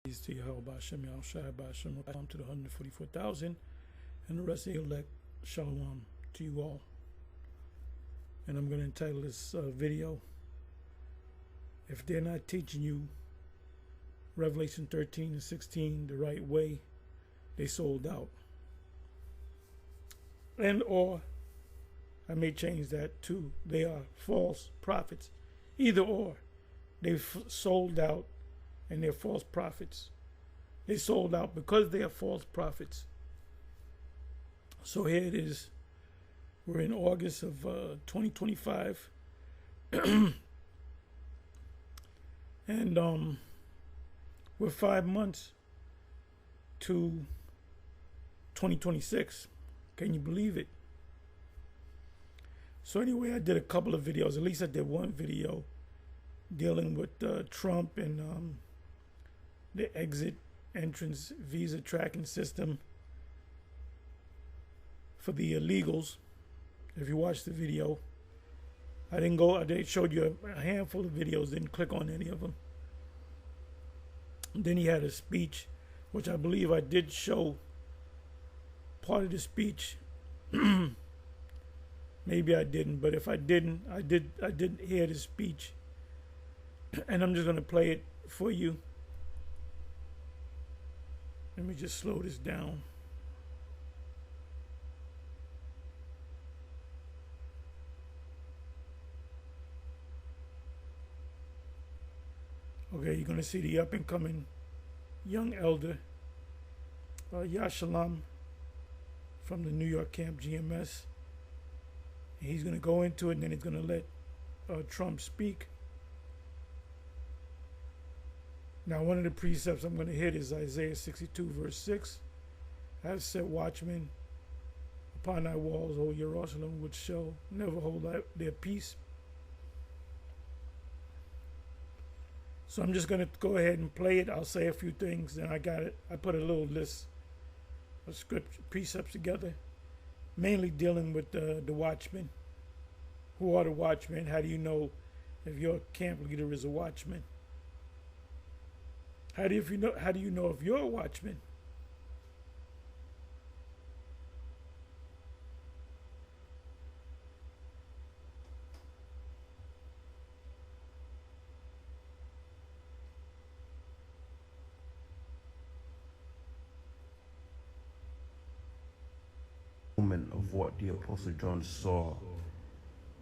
To Yahweh Ba'Shem Yahushua Ba'Shem Shalom to the 144,000 and the rest of the elect. Shalom to you all. And I'm going to entitle this video, if they're not teaching you Revelation 13 and 16 the right way, they sold out. And or I may change that to they are false prophets. Either or, they've sold out and they're false prophets. They sold out because they are false prophets. So here it is. We're in August of 2025. And we're 5 months to 2026. Can you believe it? So anyway, I did a couple of videos. At least I did one video dealing with Trump and the exit entrance visa tracking system for the illegals. If you watched the video, I showed you a handful of videos, didn't click on any of them. Then he had a speech, which I believe I did show part of the speech. Maybe I didn't, but if I didn't, I did hear the speech. And I'm just going to play it for you. Let me just slow this down. Okay, you're going to see the up-and-coming young elder, Yashalam, from the New York camp, GMS. And he's going to go into it, and then he's going to let Trump speak. Now, one of the precepts I'm going to hit is Isaiah 62, verse 6. I have set watchmen upon thy walls, O Jerusalem, which shall never hold their peace. So I'm just going to go ahead and play it. I'll say a few things, and I got it. I put a little list of script precepts together, mainly dealing with the watchmen. Who are the watchmen? How do you know if your camp leader is a watchman? How do you know if you're a watchman? Of what the Apostle John saw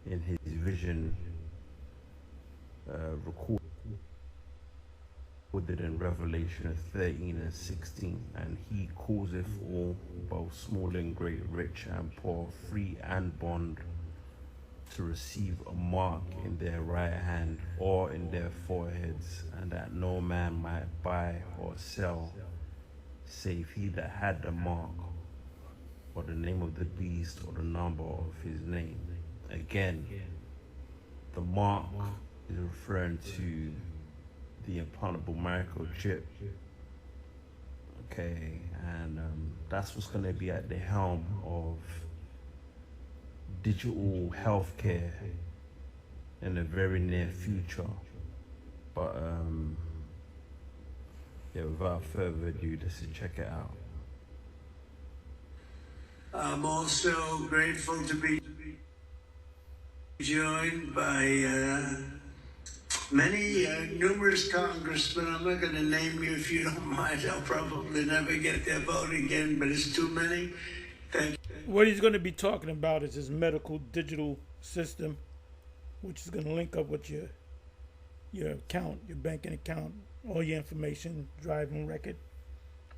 in his vision, recorded in Revelation 13 and 16, and he causeth all, both small and great, rich and poor, free and bond, to receive a mark in their right hand or in their foreheads, and that no man might buy or sell, save he that had the mark, or the name of the beast, or the number of his name. Again, the mark is referring to the implantable microchip. Okay, and that's what's going to be at the helm of digital healthcare in the very near future. But yeah, without further ado, let's check it out. I'm also grateful to be joined by numerous congressmen. I'm not going to name you if you don't mind. I'll probably never get their vote again, but it's too many. Thank you. What he's going to be talking about is his medical digital system, which is going to link up with your account, your banking account, all your information, driving record,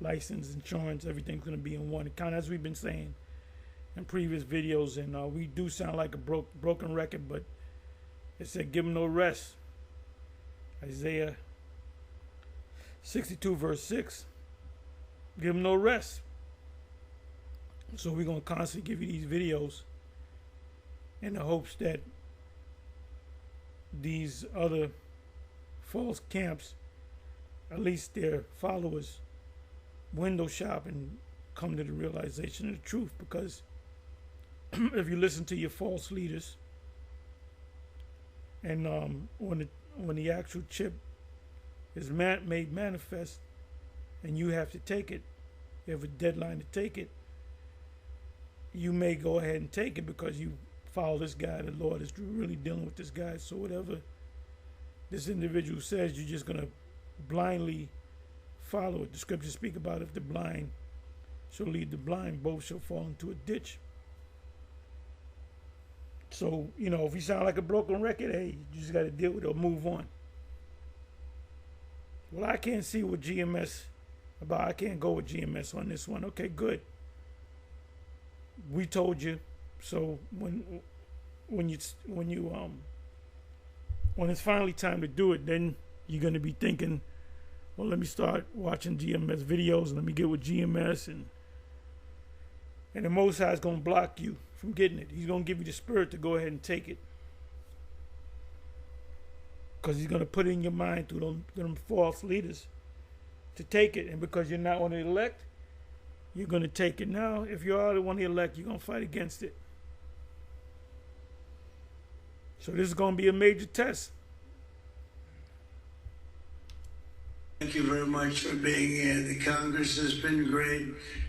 license, insurance, everything's going to be in one account, as we've been saying in previous videos. And we do sound like a broken record, but it said give him no rest. Isaiah 62 verse 6. Give him no rest. So we're going to constantly give you these videos in the hopes that these other false camps, at least their followers, window shop and come to the realization of the truth. Because if you listen to your false leaders, and when the actual chip is made manifest, and you have to take it, you have a deadline to take it, you may go ahead and take it because you follow this guy. The Lord is really dealing with this guy. So whatever this individual says, you're just going to blindly follow it. The scriptures speak about if the blind shall lead the blind, both shall fall into a ditch. So, you know, if you sound like a broken record, hey, you just got to deal with it or move on. Well, I can't see what GMS about. I can't go with GMS on this one. Okay, good. We told you. So when it's finally time to do it, then you're gonna be thinking, well, let me start watching GMS videos. Let me get with GMS, and the Most High is gonna block you from getting it. He's gonna give you the spirit to go ahead and take it, because he's gonna put it in your mind through them false leaders to take it, and because you're not one of the elect, you're gonna take it. Now, if you are one of the elect, you're gonna fight against it. So this is going to be a major test. Thank you very much for being here. The Congress has been great.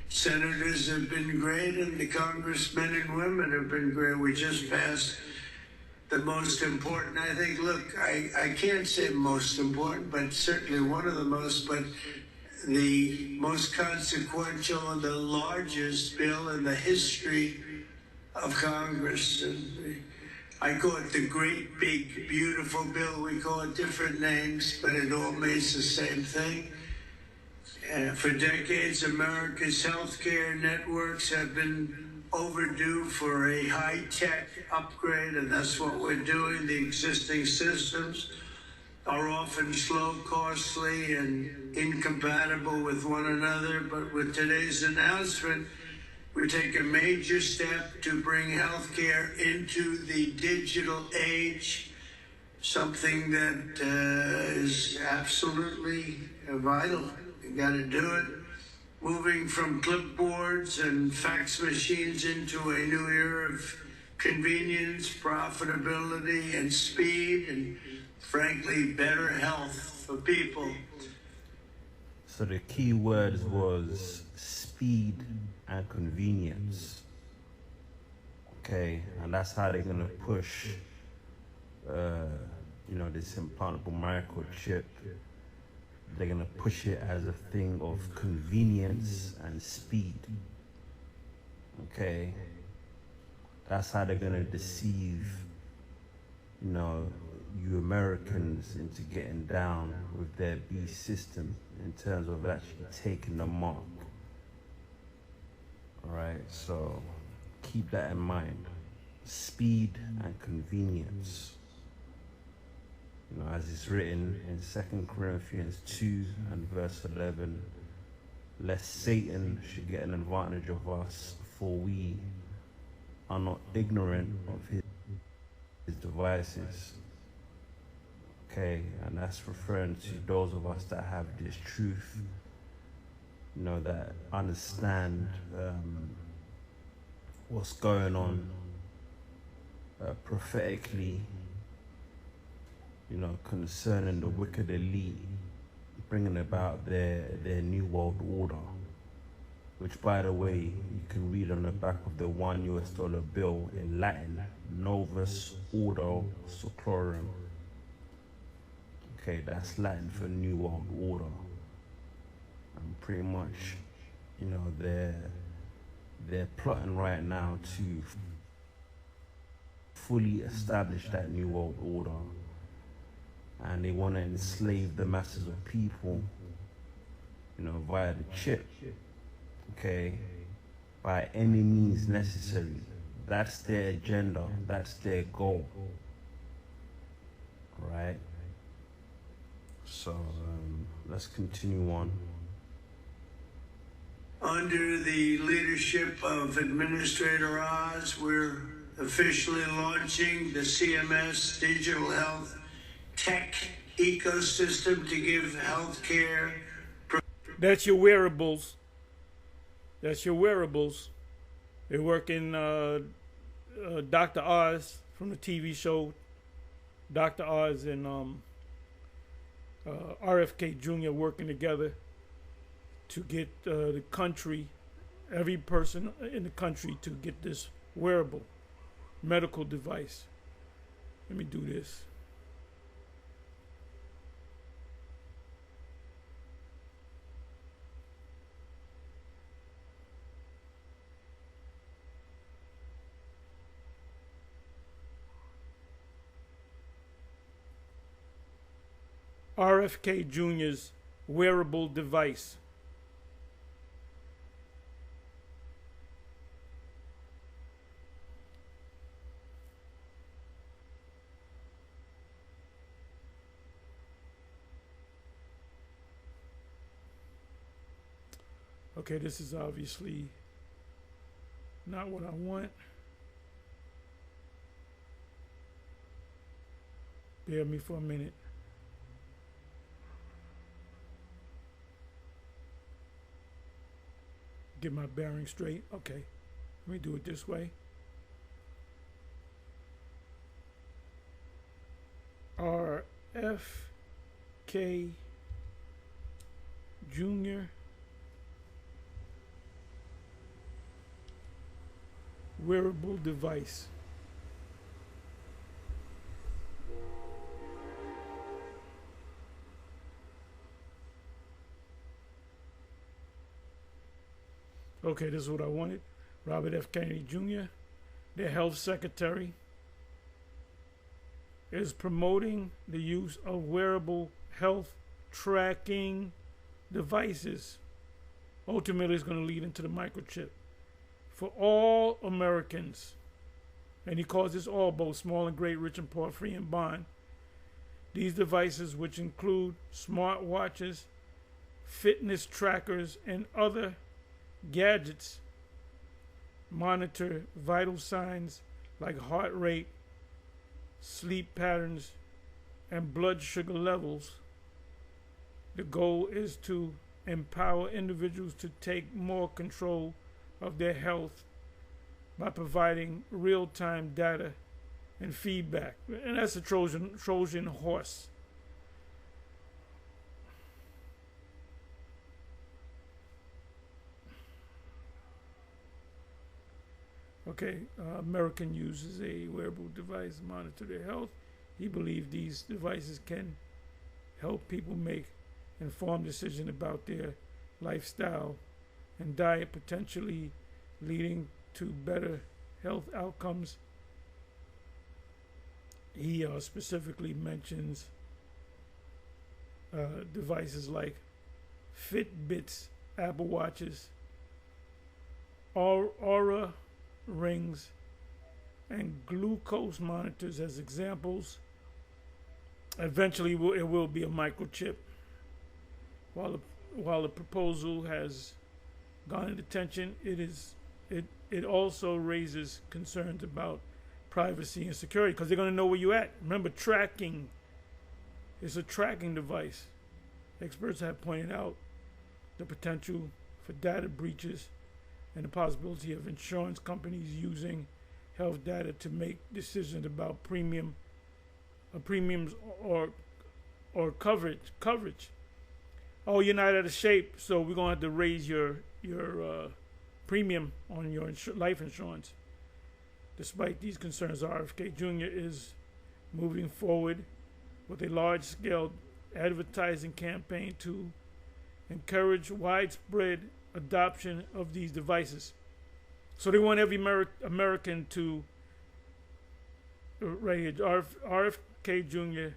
Senators have been great, and the congressmen and women have been great. We just passed the most important, I think. Look, I can't say most important, but certainly one of the most, but the most consequential and the largest bill in the history of Congress. And I call it the great, big, beautiful bill. We call it different names, but it all means the same thing. For decades, America's healthcare networks have been overdue for a high-tech upgrade, and that's what we're doing. The existing systems are often slow, costly, and incompatible with one another. But with today's announcement, we take a major step to bring healthcare into the digital age, something that is absolutely vital. You got to do it. Moving from clipboards and fax machines into a new era of convenience, profitability, and speed, and frankly, better health for people. So the key words was speed and convenience. Okay, and that's how they're gonna push, this implantable microchip. They're gonna push it as a thing of convenience and speed. Okay, that's how they're gonna deceive, you Americans into getting down with their beast system in terms of actually taking the mark. Alright, so keep that in mind. Speed and convenience. As it's written in 2 Corinthians 2 and verse 11, lest Satan should get an advantage of us, for we are not ignorant of his devices. Okay, and that's referring to those of us that have this truth, that understand what's going on prophetically, concerning the wicked elite, bringing about their new world order, which, by the way, you can read on the back of the $1 bill in Latin, Novus Ordo Seclorum. Okay, that's Latin for New World Order. And pretty much, they're plotting right now to fully establish that New World Order. And they want to enslave the masses of people, via the chip. Okay, by any means necessary. That's their agenda. That's their goal. Right? So let's continue on. Under the leadership of Administrator Oz, we're officially launching the CMS Digital Health Tech ecosystem to give healthcare. That's your wearables. That's your wearables. They work in Dr. Oz from the TV show Dr. Oz and RFK Jr. working together. to get the country, every person in the country, to get this wearable medical device. Let me do this. RFK Jr.'s wearable device. Okay, this is obviously not what I want. Bear with me for a minute. Get my bearings straight. Okay, let me do it this way. RFK Jr. wearable device. Okay, this is what I wanted. Robert F. Kennedy Jr., their health secretary, is promoting the use of wearable health tracking devices. Ultimately, it's going to lead into the microchip for all Americans. And he calls this all, both small and great, rich and poor, free and bond. These devices, which include smart watches, fitness trackers, and other gadgets, monitor vital signs like heart rate, sleep patterns, and blood sugar levels. The goal is to empower individuals to take more control of their health by providing real-time data and feedback. And that's a Trojan horse. Okay, American uses a wearable device to monitor their health. He believes these devices can help people make informed decisions about their lifestyle and diet, potentially leading to better health outcomes. He specifically mentions devices like Fitbits, Apple Watches, Aura rings, and glucose monitors as examples. Eventually, it will be a microchip. While the proposal has garnered attention, it also raises concerns about privacy and security, because they're going to know where you're at. Remember, tracking is a tracking device. Experts have pointed out the potential for data breaches and the possibility of insurance companies using health data to make decisions about premiums or coverage. Oh, you're not out of shape, so we're gonna have to raise your premium on your life insurance. Despite these concerns, RFK Jr. is moving forward with a large-scale advertising campaign to encourage widespread adoption of these devices. So they want every American to, right here, RFK Jr.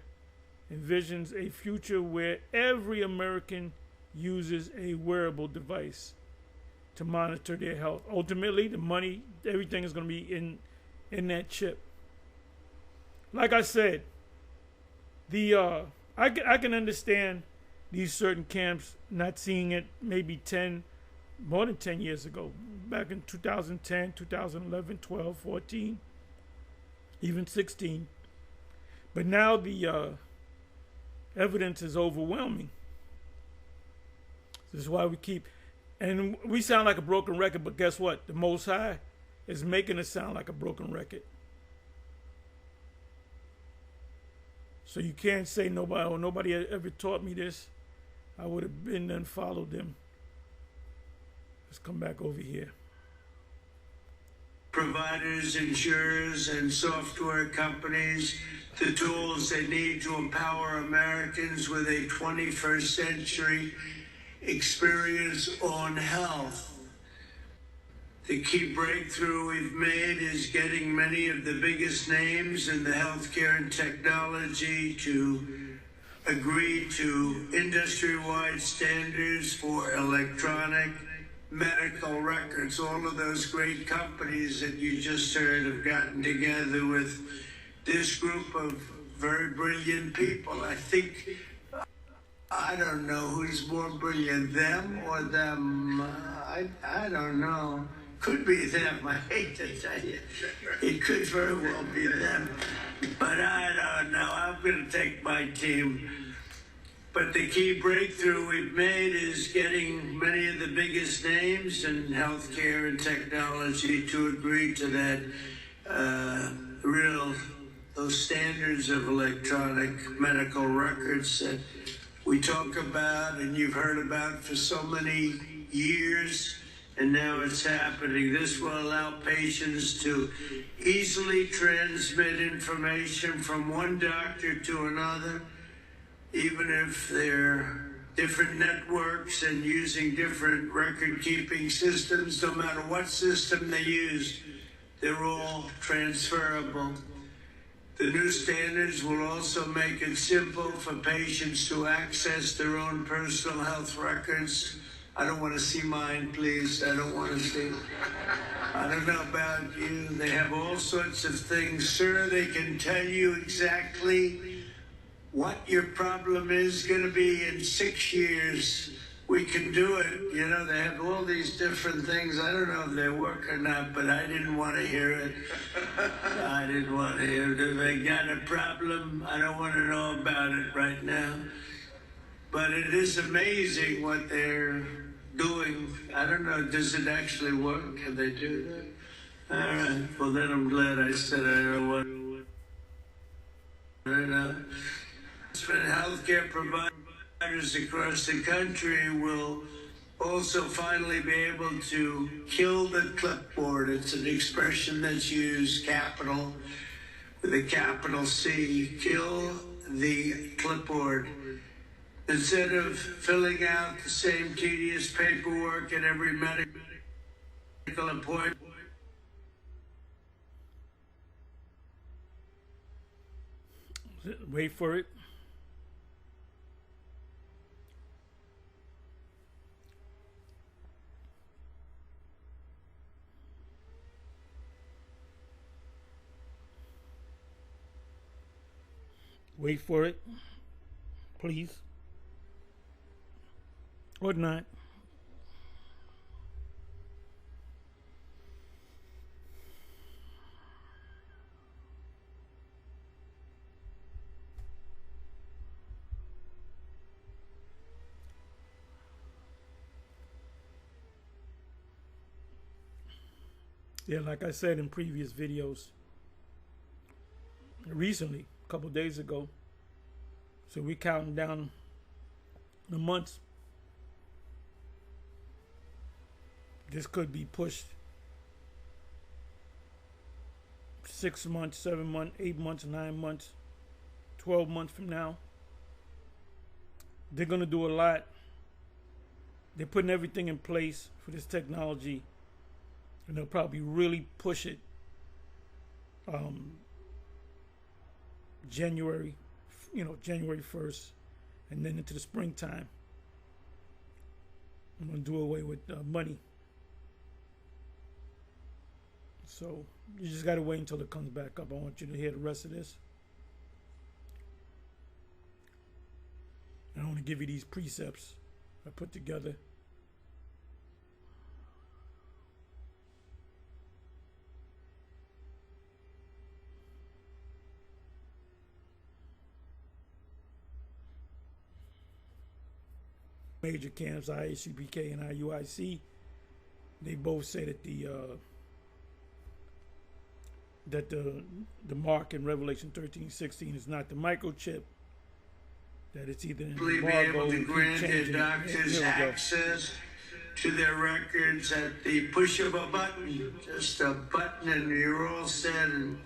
envisions a future where every American uses a wearable device to monitor their health. Ultimately, the money, everything is going to be in that chip. Like I said, I can understand these certain camps not seeing it maybe more than 10 years ago, back in 2010, 2011, 12, 14, even 16. But now the evidence is overwhelming. This is why and we sound like a broken record, but guess what? The Most High is making us sound like a broken record. So you can't say nobody ever taught me this. I would have been and followed them. Let's come back over here. Providers, insurers, and software companies the tools they need to empower Americans with a 21st century experience on health. The key breakthrough we've made is getting many of the biggest names in the healthcare and technology to agree to industry-wide standards for electronic medical records. All of those great companies that you just heard have gotten together with this group of very brilliant people. I think, I don't know who's more brilliant, them or them. I don't know. Could be them, I hate to tell you. It could very well be them. But I don't know. I'm going to take my team. But the key breakthrough we've made is getting many of the biggest names in healthcare and technology to agree to that those standards of electronic medical records that we talk about and you've heard about for so many years, and now it's happening. This will allow patients to easily transmit information from one doctor to another, even if they're different networks and using different record-keeping systems. No matter what system they use, they're all transferable. The new standards will also make it simple for patients to access their own personal health records. I don't want to see mine, please. I don't want to see. I don't know about you. They have all sorts of things. Sir, they can tell you exactly what your problem is going to be in 6 years. We can do it. You know, they have all these different things. I don't know if they work or not, but I didn't want to hear it. I didn't want to hear it. If they got a problem, I don't want to know about it right now. But it is amazing what they're doing. I don't know, does it actually work? Can they do that? All right. Well, then I'm glad I said I don't want to. Healthcare providers across the country will also finally be able to kill the clipboard. It's an expression that's used, capital, with a capital C, kill the clipboard. Instead of filling out the same tedious paperwork at every medical appointment, wait for it. Wait for it, please. Or not. Yeah, like I said in previous videos, recently, a couple days ago, so we're counting down the months. This could be pushed 6 months, 7 months, 8 months, 9 months, 12 months from now. They're going to do a lot. They're putting everything in place for this technology, and they'll probably really push it January 1st, and then into the springtime. I'm going to do away with money. So you just got to wait until it comes back up. I want you to hear the rest of this. I want to give you these precepts I put together. Major camps, IACPK and IUIC, they both say that the mark in Revelation 13:16 is not the microchip, that it's either an embargo, be able to grant their doctors access to their records at the push of a button, just a button, and you're all set, and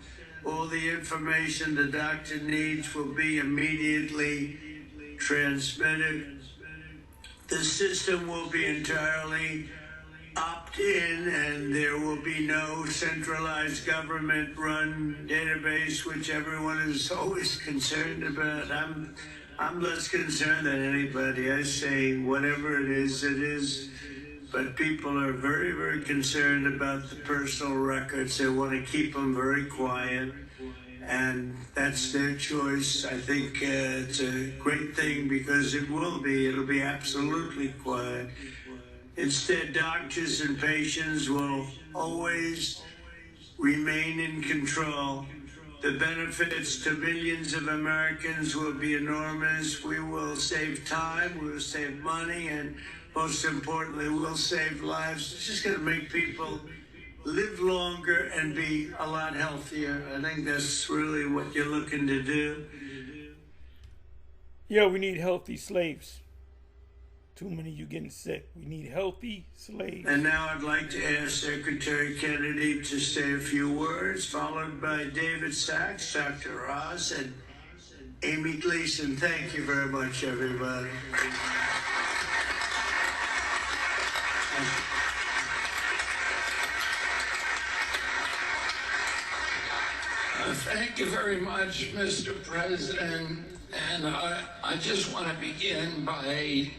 all the information the doctor needs will be immediately transmitted. The system will be entirely opt-in, and there will be no centralized government-run database, which everyone is always concerned about. I'm less concerned than anybody. I say whatever it is. But people are very, very concerned about the personal records. They want to keep them very quiet, and that's their choice. I think it's a great thing because it'll be absolutely quiet. Instead, doctors and patients will always remain in control. The benefits to millions of Americans will be enormous. We will save time, we will save money, and most importantly, we'll save lives. It's just going to make people live longer and be a lot healthier. I think that's really what you're looking to do. Yeah, we need healthy slaves. Too many of you getting sick. We need healthy slaves. And now I'd like to ask Secretary Kennedy to say a few words, followed by David Sachs, Dr. Ross, and Amy Gleason. Thank you very much, everybody. Thank you very much, Mr. President. And I just want to begin by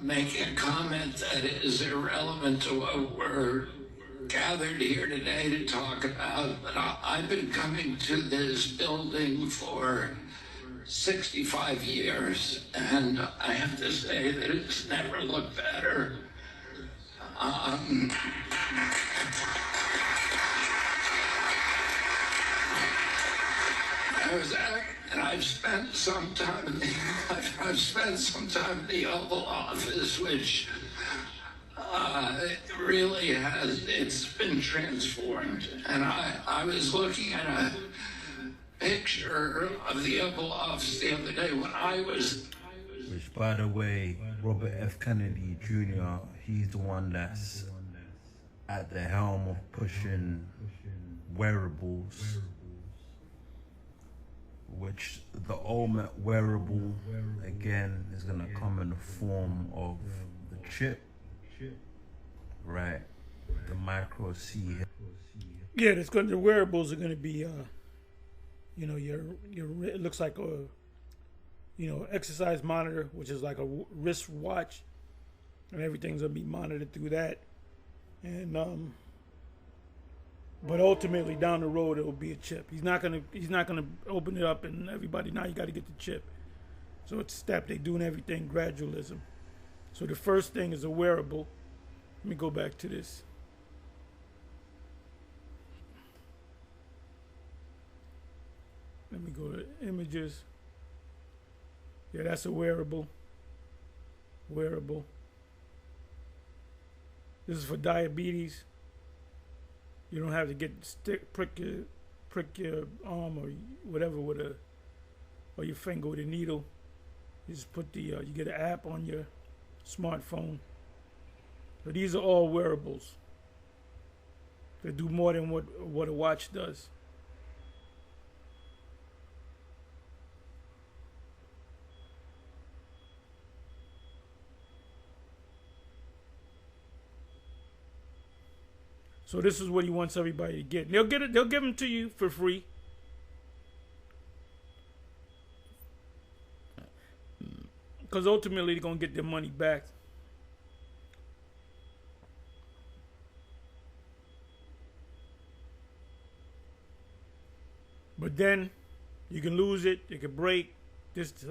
making a comment that is irrelevant to what we're gathered here today to talk about. But I've been coming to this building for 65 years, and I have to say that it's never looked better. And I've spent some time in the Oval Office, which really it's been transformed. And I was looking at a picture of the Oval Office the other day when I was. Which, by the way, Robert F. Kennedy Jr., he's the one that's at the helm of pushing wearables, which the ultimate wearable, again, is going to come in the form of the chip, right? The micro C. Yeah, the wearables are going to be, it looks like a, exercise monitor, which is like a wrist watch, and everything's going to be monitored through that. And, but ultimately, down the road, it will be a chip. He's not gonna open it up and everybody. Now you got to get the chip. So it's a step. They're doing everything gradualism. So the first thing is a wearable. Let me go back to this. Let me go to images. Yeah, that's a wearable. Wearable. This is for diabetes. You don't have to prick your arm or whatever or your finger with a needle. You just put you get an app on your smartphone. So these are all wearables. They do more than what a watch does. So this is what he wants everybody to get. They'll get it. They'll give them to you for free. Because ultimately they're gonna get their money back. But then you can lose it. It can break.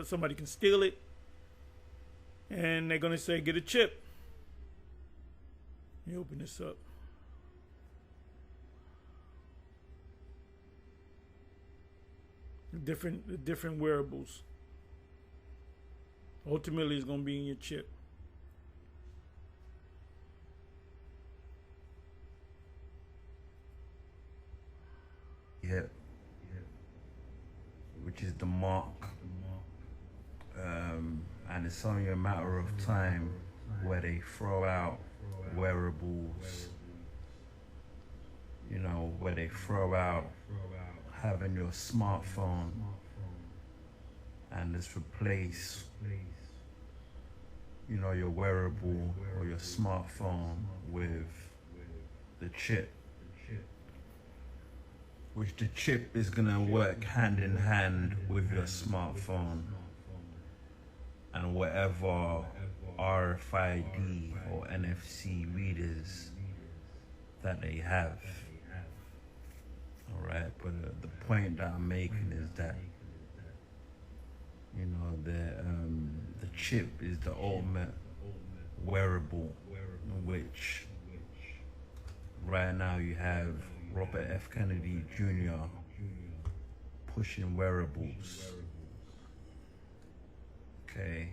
Somebody can steal it, and they're gonna say, "Get a chip." Let me open this up. The different wearables. Ultimately, it's gonna be in your chip. Yeah. Which is the mark. And it's only a matter of time where they throw out wearables, you know, where they throw out having your smartphone and just replace, you know, your wearable or your smartphone with the chip, which the chip is gonna work hand in hand with your smartphone and whatever RFID or NFC readers that they have. All right, but the point that I'm making is that, you know, the chip is the ultimate wearable, which right now you have Robert F. Kennedy Jr. pushing wearables. Okay.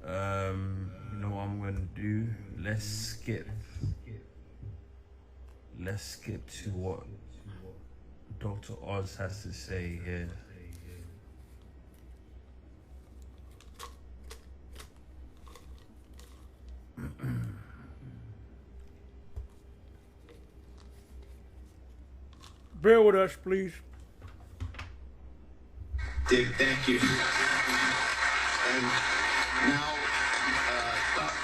You know what I'm gonna do? Let's skip to what Dr. Oz has to say here. Bear with us, please. Dick, thank you. And now, Dr.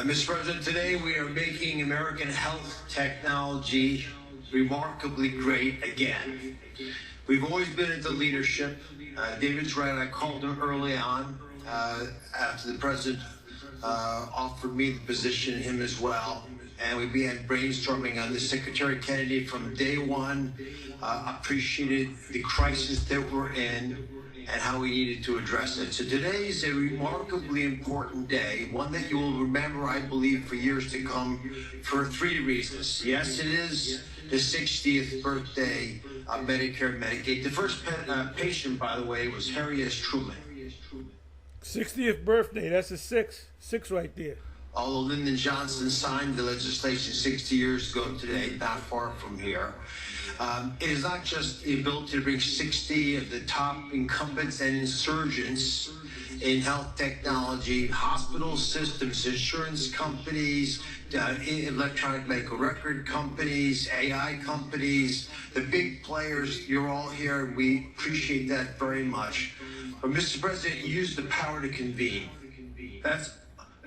Mr. President, today we are making American health technology remarkably great again. We've always been into leadership. David's right, I called him early on after the president offered me the position, him as well. And we began brainstorming on this. Secretary Kennedy from day one appreciated the crisis that we're in and how we needed to address it. So today is a remarkably important day, one that you will remember, I believe, for years to come for three reasons. Yes, it is the 60th birthday of Medicare and Medicaid. The first patient, by the way, was Harry S. Truman. 60th birthday, that's a six right there. Although Lyndon Johnson signed the legislation 60 years ago today, not far from here. It is not just the ability to bring 60 of the top incumbents and insurgents in health technology, hospital systems, insurance companies, electronic medical record companies, AI companies, the big players. You're all here, and we appreciate that very much. But Mr. President, you used the power to convene. That's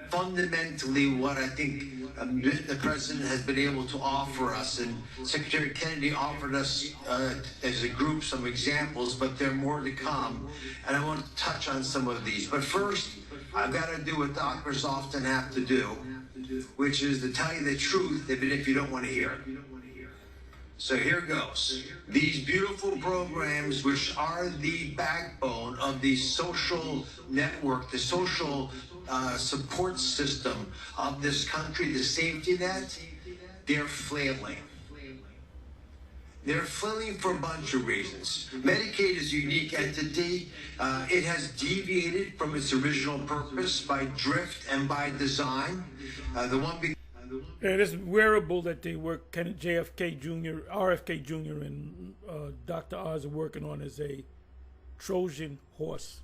fundamentally what I think the president has been able to offer us, and Secretary Kennedy offered us as a group some examples, but there are more to come, and I want to touch on some of these. But first, I've got to do what doctors often have to do, which is to tell you the truth, even if you don't want to hear it. So here goes. These beautiful programs, which are the backbone of the social network, the social support system of this country, the safety net, they're flailing. They're flailing for a bunch of reasons. Medicaid is a unique entity. It has deviated from its original purpose by drift and by design. Yeah, this wearable that they work, JFK Jr., RFK Jr. and Dr. Oz are working on is a Trojan horse.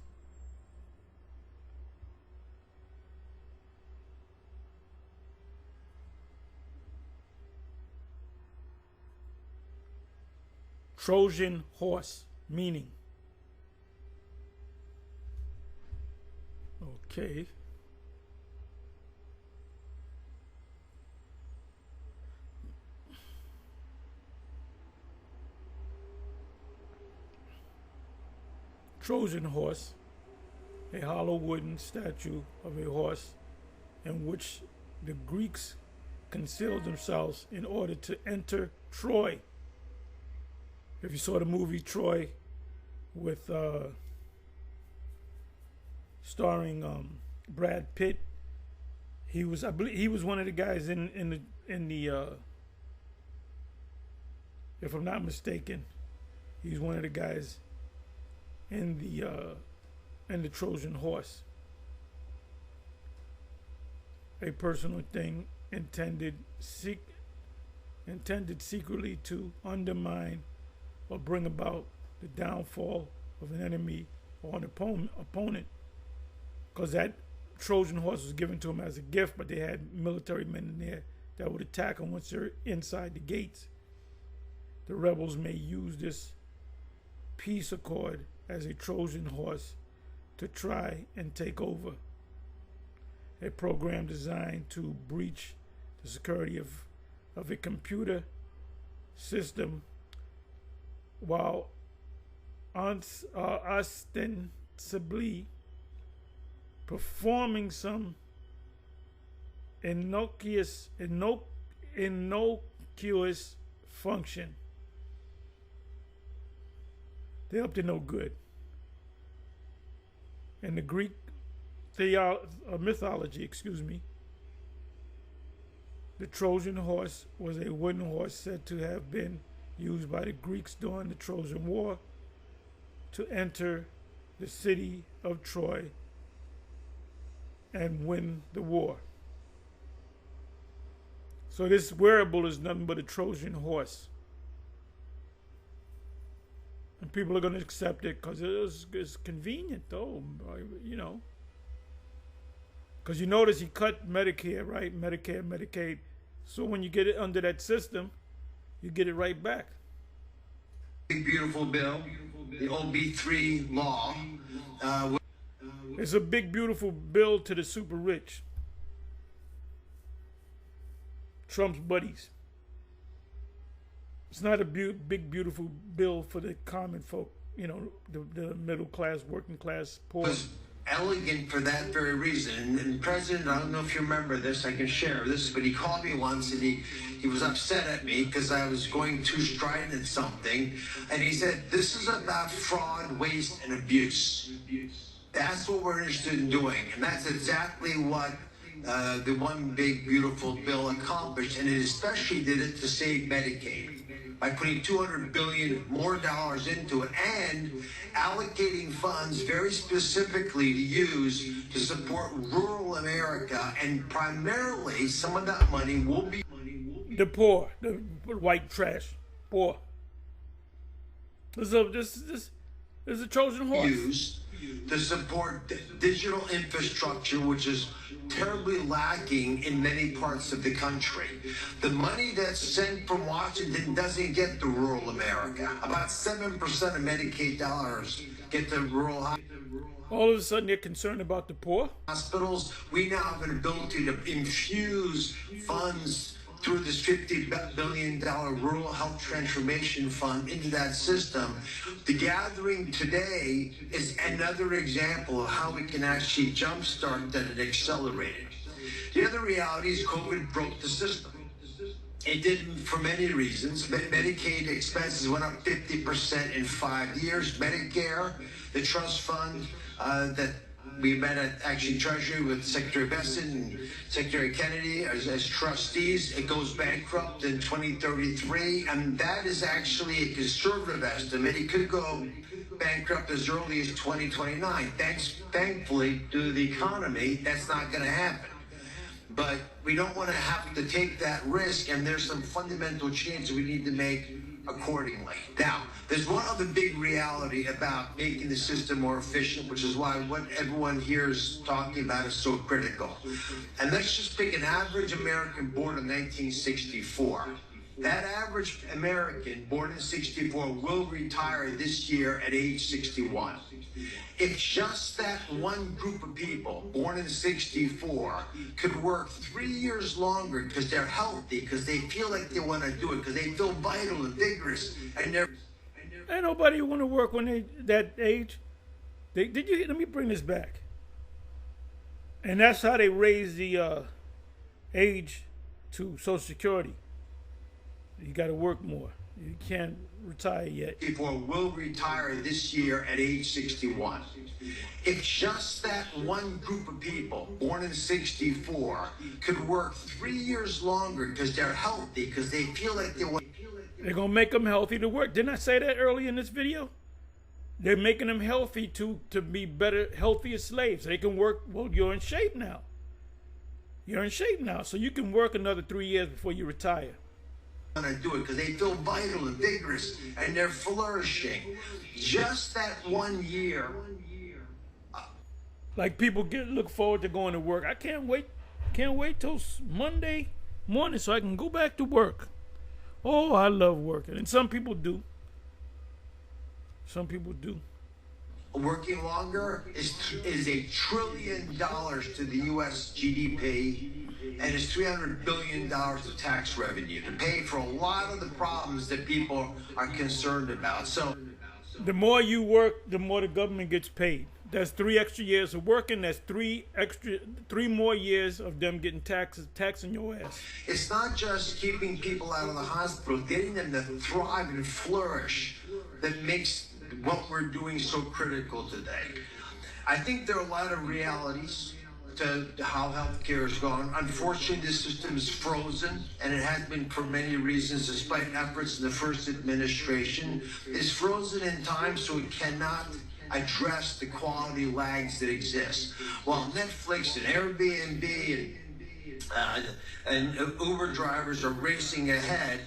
Trojan horse, meaning. Okay. Trojan horse, a hollow wooden statue of a horse in which the Greeks concealed themselves in order to enter Troy. If you saw the movie Troy with starring Brad Pitt, I believe he was one of the guys in the if I'm not mistaken, he's one of the guys in the Trojan horse, a personal thing intended secretly to undermine or bring about the downfall of an enemy or an opponent, because that Trojan horse was given to him as a gift, but they had military men in there that would attack them once they're inside the gates. The rebels may use this peace accord as a Trojan horse to try and take over. A program designed to breach the security of a computer system while ostensibly performing some innocuous function. They're up to no good. In the Greek mythology, the Trojan horse was a wooden horse said to have been used by the Greeks during the Trojan War to enter the city of Troy and win the war. So this wearable is nothing but a Trojan horse. And people are going to accept it because it's convenient, though, you know. Because you notice he cut Medicare, right? Medicare, Medicaid. So when you get it under that system, you get it right back. Big beautiful bill, the OB3 law. It's a big beautiful bill to the super rich. Trump's buddies. It's not a big beautiful bill for the common folk, you know, the middle class, working class, poor. Elegant for that very reason. And President, I don't know if you remember this, I can share this, but he called me once and he was upset at me because I was going too strident at something. And he said, this is about fraud, waste, and abuse. That's what we're interested in doing. And that's exactly what the one big beautiful bill accomplished. And it especially did it to save Medicaid by putting $200 billion more dollars into it and allocating funds very specifically to use to support rural America, and primarily some of that money will be the poor, the white trash, poor. This is a Trojan horse. Used to support digital infrastructure, which is terribly lacking in many parts of the country. The money that's sent from Washington doesn't get to rural America. About 7% of Medicaid dollars get to rural. All of a sudden, they're concerned about the poor. Hospitals, we now have an ability to infuse funds through this $50 billion Rural Health Transformation Fund into that system. The gathering today is another example of how we can actually jumpstart that and accelerate it. The other reality is COVID broke the system. It didn't for many reasons. Medicaid expenses went up 50% in 5 years. Medicare, the trust fund that we met at actually Treasury with Secretary Besson and Secretary Kennedy as trustees. It goes bankrupt in 2033, and that is actually a conservative estimate. It could go bankrupt as early as 2029. Thankfully, due to the economy, that's not going to happen. But we don't want to have to take that risk, and there's some fundamental changes we need to make accordingly. Now, there's one other big reality about making the system more efficient, which is why what everyone here is talking about is so critical. And let's just pick an average American born in 1964. That average American born in 64 will retire this year at age 61. If just that one group of people born in 64 could work 3 years longer because they're healthy, because they feel like they want to do it, because they feel vital and vigorous, and they're... Ain't nobody want to work when they that age. Let me bring this back. And that's how they raise the age to Social Security. You got to work more. You can't retire yet. People will retire this year at age 61. If just that one group of people born in 64 could work 3 years longer because they're healthy, because they feel like they want... They're going to make them healthy to work. Didn't I say that earlier in this video? They're making them healthy to be better, healthier slaves. They can work. Well, you're in shape now. You're in shape now. So you can work another 3 years before you retire. to do it because they feel vital and vigorous and they're flourishing. Just that 1 year. Like people look forward to going to work. I can't wait till Monday morning so I can go back to work. Oh, I love working, and some people do. Some people do. Working longer is $1 trillion to the U.S. GDP, and it's $300 billion of tax revenue to pay for a lot of the problems that people are concerned about. So, the more you work, the more the government gets paid. That's 3 extra years of working. That's 3 more years of them getting taxing your ass. It's not just keeping people out of the hospital, getting them to thrive and flourish that makes what we're doing so critical today. I think there are a lot of realities to how healthcare is going. Unfortunately, this system is frozen, and it has been for many reasons, despite efforts in the first administration. It's frozen in time, so it cannot address the quality lags that exist. While Netflix and Airbnb and Uber drivers are racing ahead,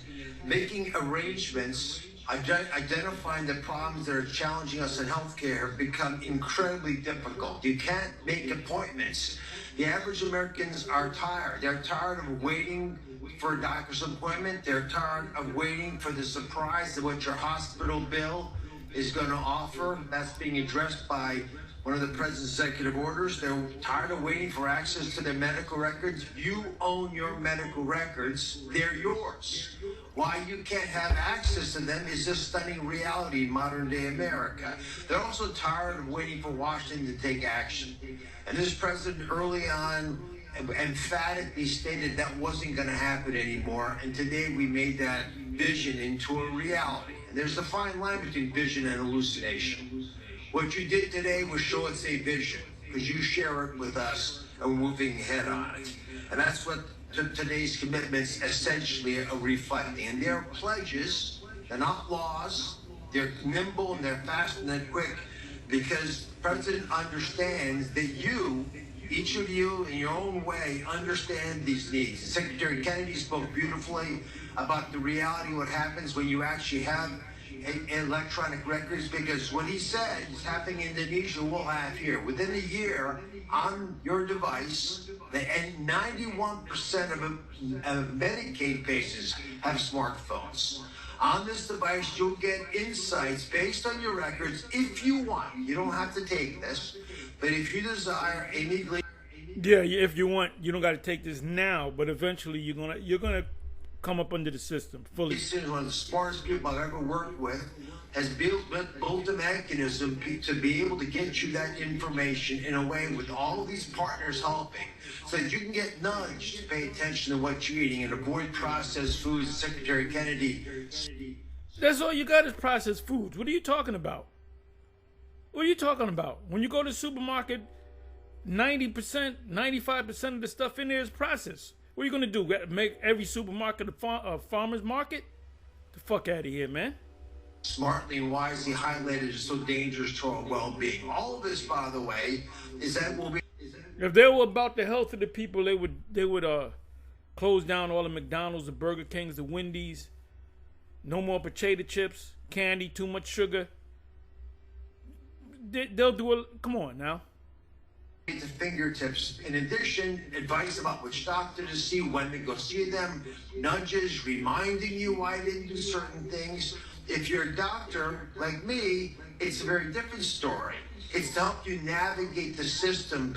making arrangements, identifying the problems that are challenging us in healthcare have become incredibly difficult. You can't make appointments. The average Americans are tired. They're tired of waiting for a doctor's appointment. They're tired of waiting for the surprise of what your hospital bill is going to offer. That's being addressed by one of the president's executive orders. They're tired of waiting for access to their medical records. You own your medical records. They're yours. Why you can't have access to them is a stunning reality in modern day America. They're also tired of waiting for Washington to take action. And this president early on emphatically stated that wasn't going to happen anymore. And today we made that vision into a reality. And there's a fine line between vision and hallucination. What you did today was show us a vision, because you share it with us and we're moving ahead on it. And that's what today's commitments essentially are reflecting. And they're pledges, they're not laws, they're nimble and they're fast and they're quick, because the president understands that you, each of you in your own way, understand these needs. Secretary Kennedy spoke beautifully about the reality of what happens when you actually have electronic records, because what he said is happening in Indonesia, we'll have here. Within a year, on your device, and 91% of Medicaid patients have smartphones. On this device, you'll get insights based on your records if you want. You don't have to take this, but if you desire immediately. Yeah, if you want, you don't got to take this now, but eventually you're gonna come up under the system fully. One of the smartest people I've ever worked with has built a mechanism to be able to get you that information in a way with all of these partners helping, so that you can get nudged to pay attention to what you're eating and avoid processed foods. Secretary Kennedy. That's all you got is processed foods. What are you talking about? What are you talking about? When you go to the supermarket, 90%, 95% of the stuff in there is processed. What are you going to do? Make every supermarket a farmer's market? The fuck out of here, man. Smartly and wisely highlighted is so dangerous to our well-being. All of this, by the way, is that will be. If they were about the health of the people, they would close down all the McDonald's, the Burger Kings, the Wendy's. No more potato chips, candy, too much sugar. They'll do it. Come on now. At the fingertips. In addition, advice about which doctor to see, when to go see them, nudges, reminding you why I didn't do certain things. If you're a doctor like me, it's a very different story. It's to help you navigate the system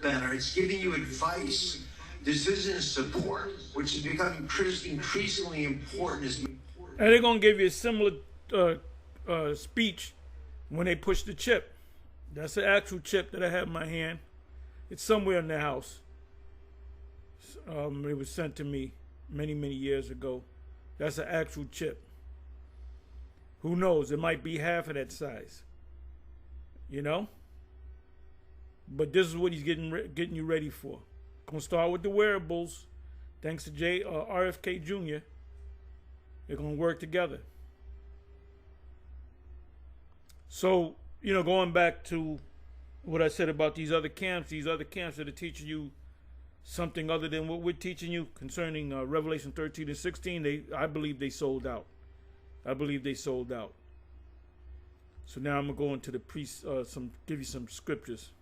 better. It's giving you advice, decision support, which is becoming increasingly important. And they're going to give you a similar speech when they push the chip. That's the actual chip that I have in my hand. It's somewhere in the house. It was sent to me many, many years ago. That's an actual chip. Who knows? It might be half of that size. You know? But this is what he's getting you ready for. Gonna start with the wearables. Thanks to RFK Jr. They're gonna work together. So, going back to what I said about these other camps that are teaching you something other than what we're teaching you concerning Revelation 13 and 16, I believe they sold out. I believe they sold out. So now I'm gonna go into the give you some scriptures.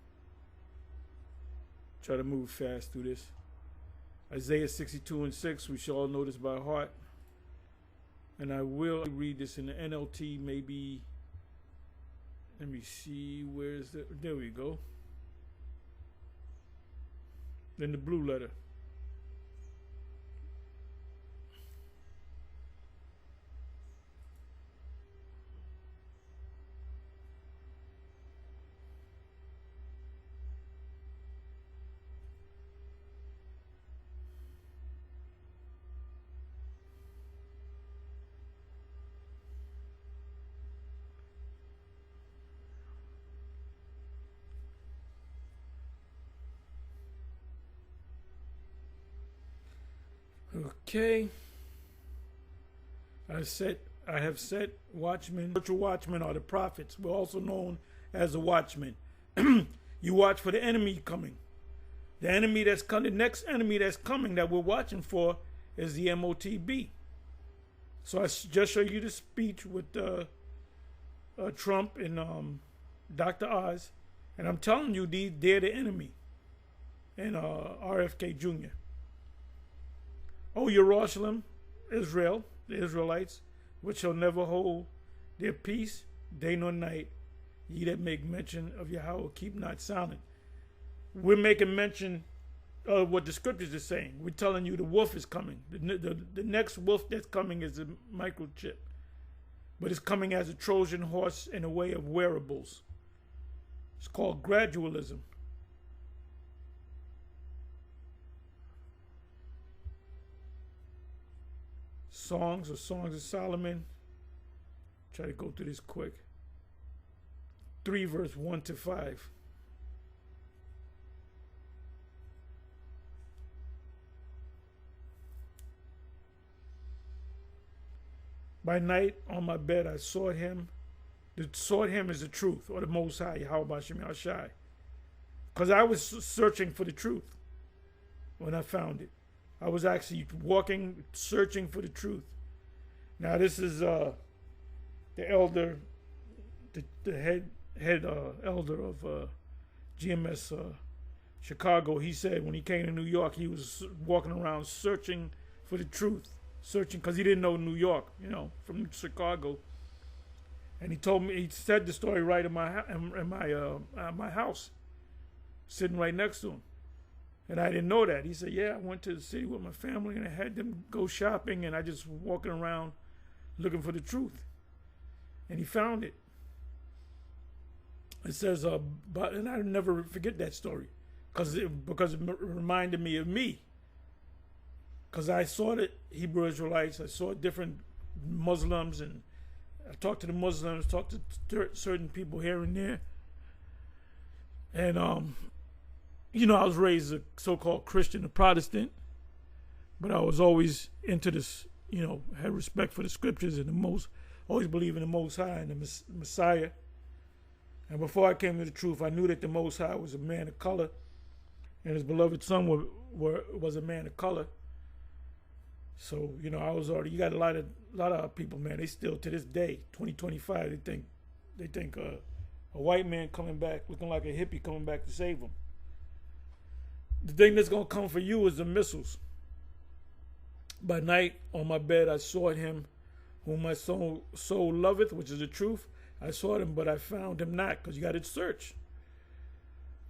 Try to move fast through this. Isaiah 62 and 6, we should all know this by heart. And I will read this in the NLT, maybe. Let me see, where's the, there we go. Then the blue letter. Okay. I have set watchmen. Spiritual watchmen are the prophets. We're also known as the watchmen. You watch for the enemy coming. The enemy that's coming, the next enemy that's coming that we're watching for is the MOTB. So I just showed you the speech with Trump and Dr. Oz, and I'm telling you, they're the enemy. And RFK Jr. O Jerusalem, Israel, the Israelites, which shall never hold their peace day nor night, ye that make mention of Yahweh, keep not silent. We're making mention of what the scriptures are saying. We're telling you the wolf is coming. The next wolf that's coming is a microchip. But it's coming as a Trojan horse in a way of wearables. It's called gradualism. Songs of Solomon. Try to go through this quick. 3 verse 1 to 5. By night on my bed I sought him. The sought him is the truth, or the Most High, Yahweh Shem Yahshai. Because I was searching for the truth when I found it. I was actually walking, searching for the truth. Now this is the elder, the head elder of GMS Chicago. He said when he came to New York, he was walking around searching for the truth, searching because he didn't know New York, from Chicago. And he told me, he said the story right in my house, sitting right next to him. And I didn't know that. He said, yeah, I went to the city with my family and I had them go shopping and I just walking around looking for the truth. And he found it. It says, and I never forget that story because it reminded me of me. Because I saw the Hebrew Israelites, I saw different Muslims, and I talked to the Muslims, talked to certain people here and there. And, I was raised a so-called Christian, a Protestant, but I was always into this, had respect for the scriptures and always believe in the Most High and the Messiah. And before I came to the truth, I knew that the Most High was a man of color, and his beloved son was a man of color. So, I was already, you got a lot of people, man, they still to this day, 2025, they think a white man coming back, looking like a hippie coming back to save them. The thing that's going to come for you is the missiles. By night on my bed I sought him whom my soul loveth, which is the truth. I sought him, but I found him not, because you got to search.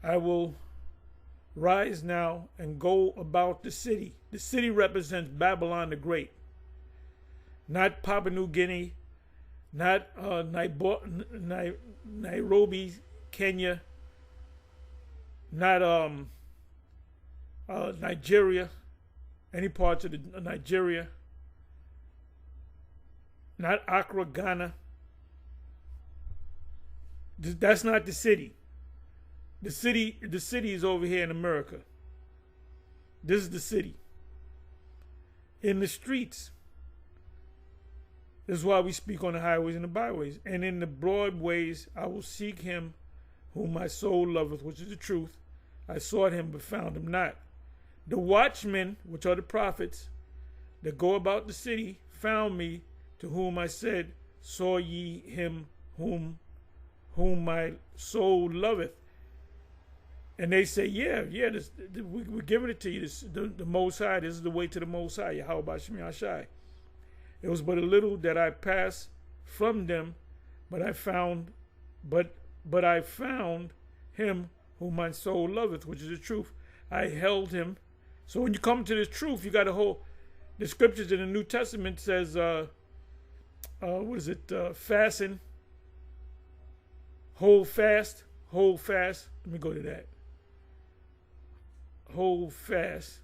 I will rise now and go about the city. The city represents Babylon the Great. Not Papua New Guinea, not Nairobi, Kenya, not Nigeria, any parts of Nigeria, not Accra, Ghana. That's not the city. The city is over here in America. This is the city. In the streets. This is why we speak on the highways and the byways. And in the broad ways I will seek him whom my soul loveth, which is the truth. I sought him but found him not. The watchmen, which are the prophets, that go about the city, found me, to whom I said, saw ye him whom my soul loveth? And they say, yeah, we're giving it to you. The Most High, this is the way to the Most High. Yahweh Shem Yahshai. It was but a little that I passed from them, but I found him whom my soul loveth, which is the truth. I held him. So when you come to this truth, you got to hold. The scriptures in the New Testament says, fasten, hold fast. Let me go to that. Hold fast.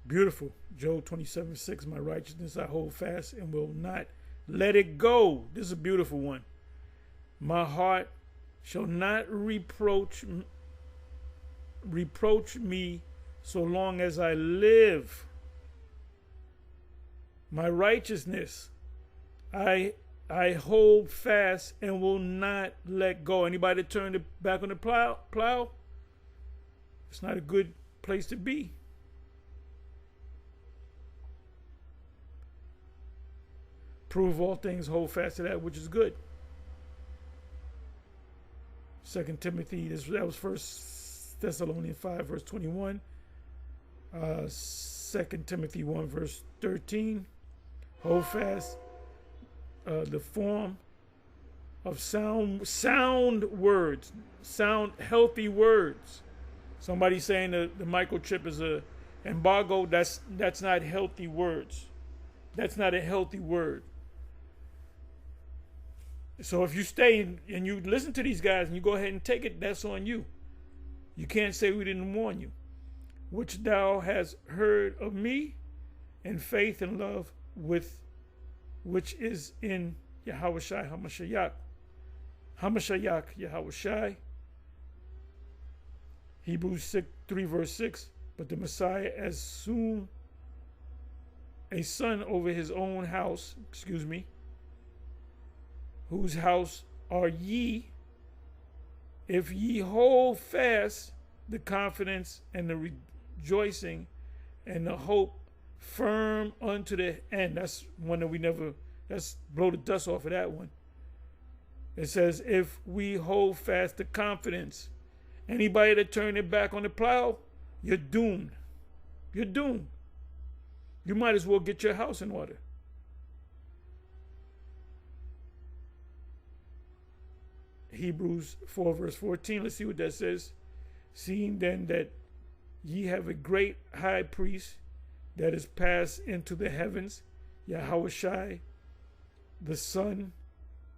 Beautiful. Job 27:6. My righteousness I hold fast and will not let it go. This is a beautiful one. My heart shall not reproach me so long as I live. My righteousness I hold fast and will not let go. Anybody turn the back on the plow? It's not a good place to be. Prove all things, hold fast to that which is good. 2 Timothy, that was 1 Thessalonians 5, verse 21. 2 Timothy 1, verse 13. Hold fast the form of sound words, sound healthy words. Somebody saying the microchip is a embargo. That's not healthy words. That's not a healthy word. So if you stay and you listen to these guys and you go ahead and take it, that's on you. You can't say we didn't warn you. Which thou hast heard of me, in faith and love which is in Yahushai Hamashiach Yahushai. Hebrews 3 verse 6. But the Messiah as soon a son over his own house, whose house are ye, if ye hold fast the confidence and the rejoicing and the hope firm unto the end. That's one that let's blow the dust off of that one. It says, if we hold fast the confidence, anybody that turn their back on the plow, you're doomed. You're doomed. You might as well get your house in order. Hebrews 4 verse 14. Let's see what that says. Seeing then that ye have a great high priest that is passed into the heavens, Yahushai, the son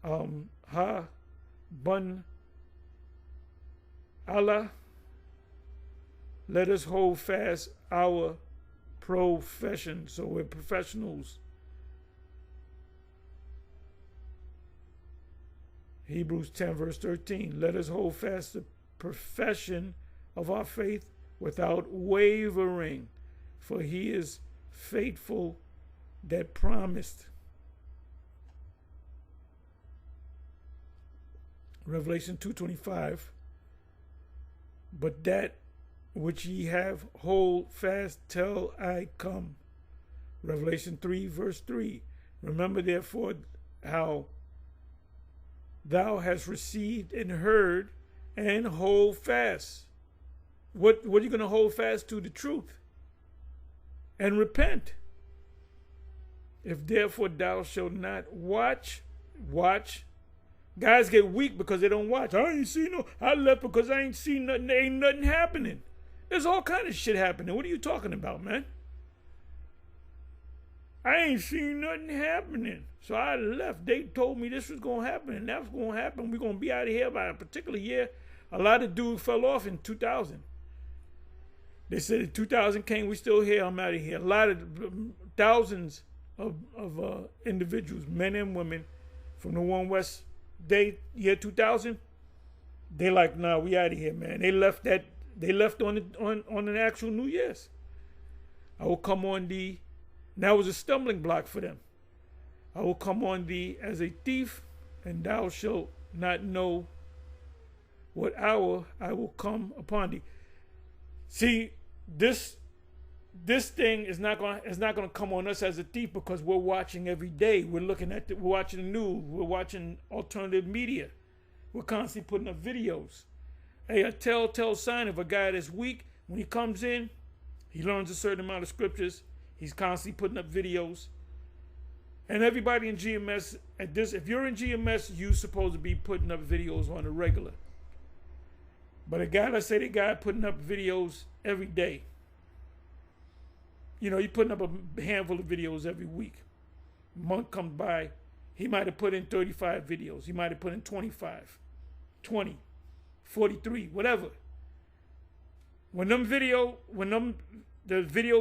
Ha Bun Allah, let us hold fast our profession. So we're professionals. Hebrews 10 verse 13. Let us hold fast the profession of our faith without wavering, for he is faithful that promised. Revelation 2:25. But that which ye have hold fast till I come. Revelation 3 verse 3. Remember therefore how thou hast received and heard, and hold fast. What are you going to hold fast to? The truth. And repent. If therefore thou shalt not watch. Guys get weak because they don't watch. I left because I ain't seen nothing. There ain't nothing happening. There's all kind of shit happening. What are you talking about, man? I ain't seen nothing happening. So I left. They told me this was going to happen and that was going to happen. We're going to be out of here by a particular year. A lot of dudes fell off in 2000. They said in 2000 came, we still here, I'm out of here. A lot of thousands of individuals, men and women, from the One West year 2000, they like, nah, we out of here, man. They left on the actual New Year's. I will come on thee. That was a stumbling block for them. I will come on thee as a thief, and thou shalt not know what hour I will come upon thee. See, this thing is not gonna come on us as a thief, because we're watching every day. We're looking at we're watching the news. We're watching alternative media. We're constantly putting up videos. Hey, a telltale sign of a guy that's weak, when he comes in, he learns a certain amount of scriptures. He's constantly putting up videos. And everybody in GMS, if you're in GMS, you're supposed to be putting up videos on a regular. But a guy, let's say the guy putting up videos every day. You know, you're putting up a handful of videos every week. Month comes by, he might have put in 35 videos. He might have put in 25, 20, 43, whatever. When the video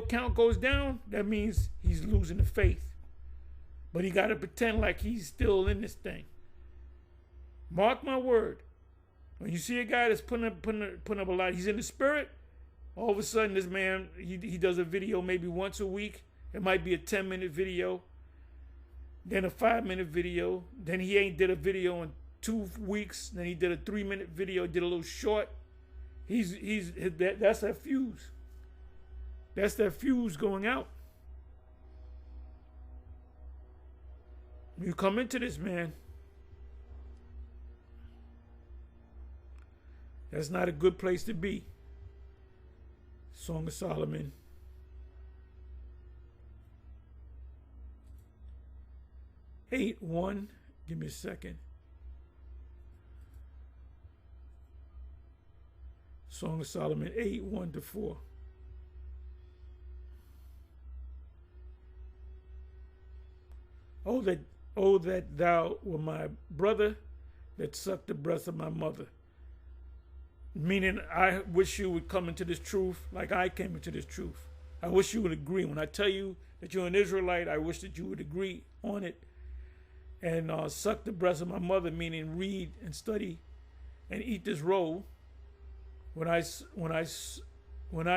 count goes down, that means he's losing the faith. But he got to pretend like he's still in this thing. Mark my word. When you see a guy that's putting up a lot, he's in the spirit. All of a sudden, this man, he does a video maybe once a week. It might be a 10-minute video, then a 5-minute video. Then he ain't did a video in 2 weeks. Then he did a 3-minute video, did a little short. That's that fuse. That's that fuse going out. You come into this, man, that's not a good place to be. Song of Solomon. Eight one. Give me a second. Song of Solomon 8:1-4. Oh that thou were my brother that sucked the breast of my mother. Meaning, I wish you would come into this truth like I came into this truth. I wish you would agree. When I tell you that you're an Israelite, I wish that you would agree on it. And suck the breast of my mother, meaning read and study and eat this roll. When I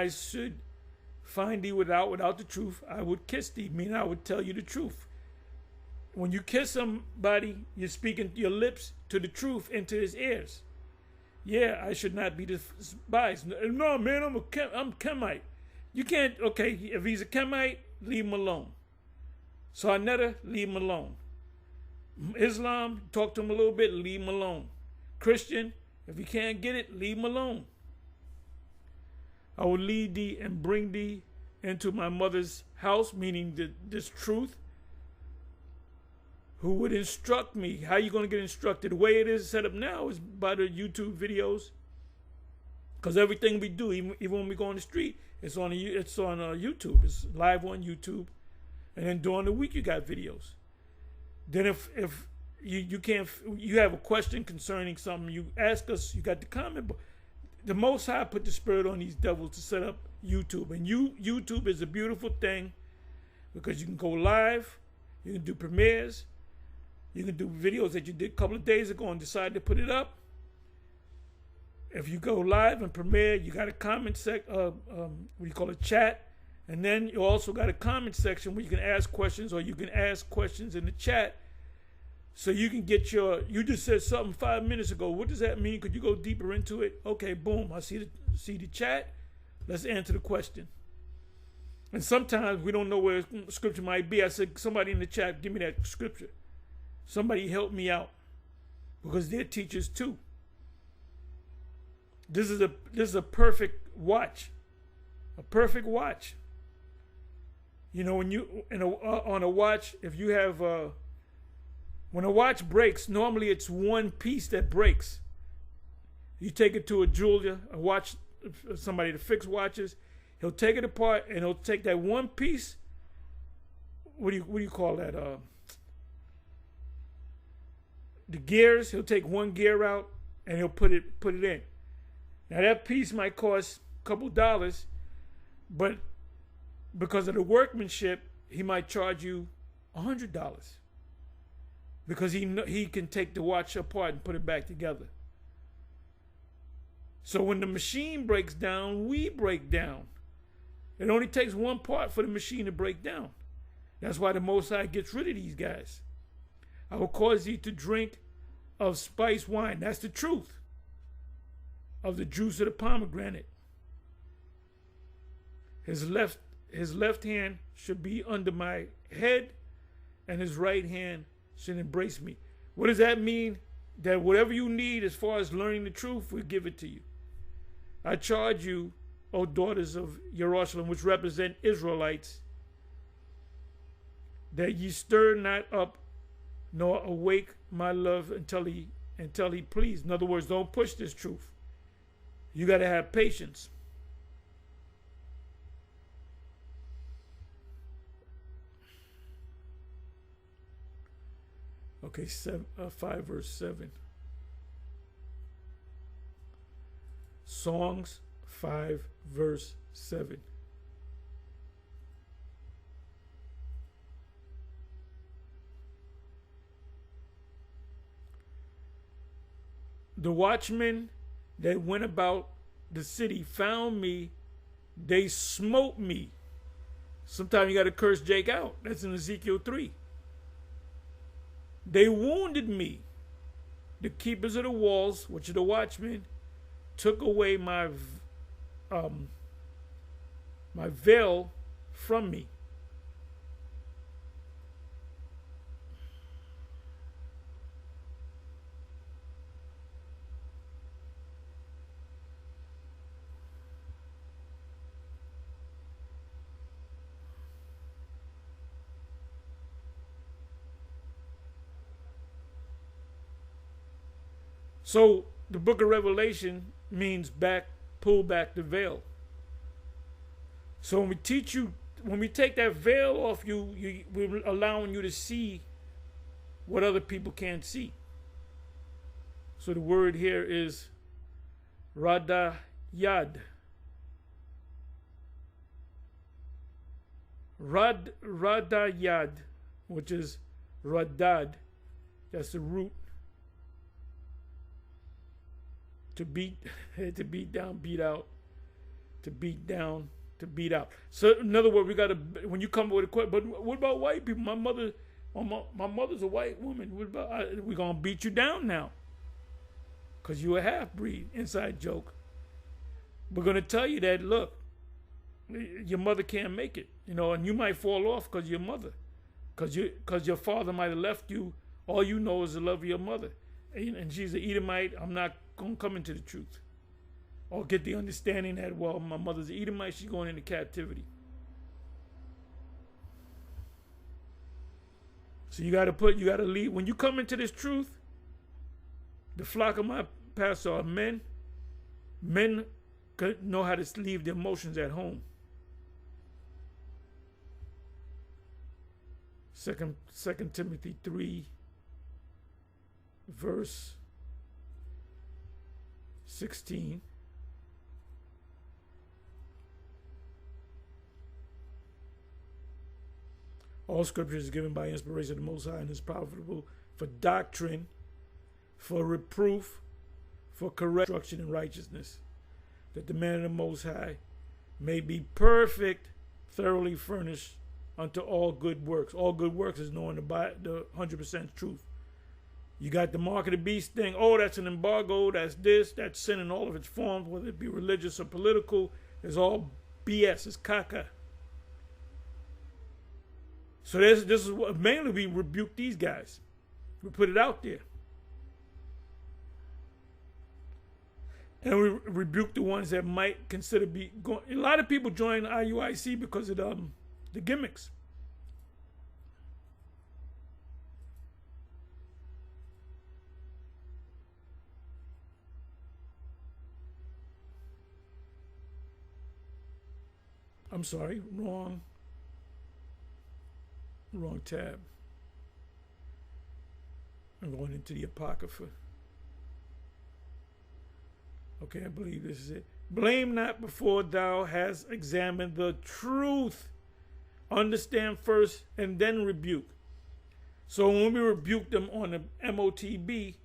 should find thee without the truth, I would kiss thee, meaning I would tell you the truth. When you kiss somebody, you're speaking your lips to the truth into his ears. Yeah, I should not be despised. No, man, I'm Kemite. You can't, okay, if he's a Kemite, leave him alone. Sarnetta, leave him alone. Islam, talk to him a little bit, leave him alone. Christian, if you can't get it, leave him alone. I will lead thee and bring thee into my mother's house, meaning this truth. Who would instruct me? How are you going to get instructed? The way it is set up now is by the YouTube videos. Because everything we do, even when we go on the street, it's on YouTube. It's live on YouTube. And then during the week, you got videos. Then if you have a question concerning something, you ask us, you got the comment. The Most High put the spirit on these devils to set up YouTube. And YouTube is a beautiful thing because you can go live, you can do premieres, you can do videos that you did a couple of days ago and decide to put it up. If you go live and premiere, you got a comment chat. And then you also got a comment section where you can ask questions, or you can ask questions in the chat. So you can get you just said something 5 minutes ago. What does that mean? Could you go deeper into it? Okay, boom. I see the chat. Let's answer the question. And sometimes we don't know where scripture might be. I said, somebody in the chat, give me that scripture. Somebody help me out, because they're teachers too. This is a perfect watch. A perfect watch. You know, when you on a watch, if you have when a watch breaks, normally it's one piece that breaks. You take it to a jeweler, somebody to fix watches. He'll take it apart and he'll take that one piece. What do you call that? The gears. He'll take one gear out and he'll put it in. Now that piece might cost a couple dollars, but because of the workmanship, he might charge you $100 because he can take the watch apart and put it back together. So when the machine breaks down, we break down. It only takes one part for the machine to break down. That's why the Most High gets rid of these guys. I will cause thee to drink of spiced wine. That's the truth. Of the juice of the pomegranate. His left hand should be under my head, and his right hand should embrace me. What does that mean? That whatever you need as far as learning the truth, we'll give it to you. I charge you, O daughters of Jerusalem, which represent Israelites, that ye stir not up nor awake my love until he please. In other words, don't push this truth. You got to have patience. Okay, 5 verse 7. Songs 5 verse 7. The watchmen that went about the city found me, they smote me. Sometimes you got to curse Jake out. That's in Ezekiel 3. They wounded me. The keepers of the walls, which are the watchmen, took away my veil from me. So the book of Revelation means pull back the veil. So when we teach you, when we take that veil off you, we're allowing you to see what other people can't see. So the word here is radayad. Radayad, which is radad. That's the root. To beat down, beat out. To beat down, to beat out. So in other words, we got to, when you come with a question, but what about white people? My mother's a white woman. What about, we're going to beat you down now. Because you're a half-breed. Inside joke. We're going to tell you that, look, your mother can't make it. You know, and you might fall off because your mother. Because your father might have left you. All you know is the love of your mother. And she's an Edomite. I'm not going to come into the truth. Or get the understanding that, well, my mother's an Edomite, she's going into captivity. So you got to leave. When you come into this truth, the flock of my pastor are men. Men know how to leave their emotions at home. Second Timothy 3, verse 16. All scripture is given by inspiration of the Most High and is profitable for doctrine, for reproof, for correction in righteousness, that the man of the Most High may be perfect, thoroughly furnished unto all good works. All good works is knowing the 100% truth. You got the mark of the beast thing. Oh, that's an embargo. That's this. That's sin in all of its forms, whether it be religious or political. It's all BS. It's caca. So this is what mainly we rebuke these guys. We put it out there. And we rebuke the ones that might consider be going. A lot of people join IUIC because of the gimmicks. I'm sorry, wrong tab. I'm going into the Apocrypha. Okay, I believe this is it. Blame not before thou hast examined the truth. Understand first and then rebuke. So when we rebuke them on the MOTB,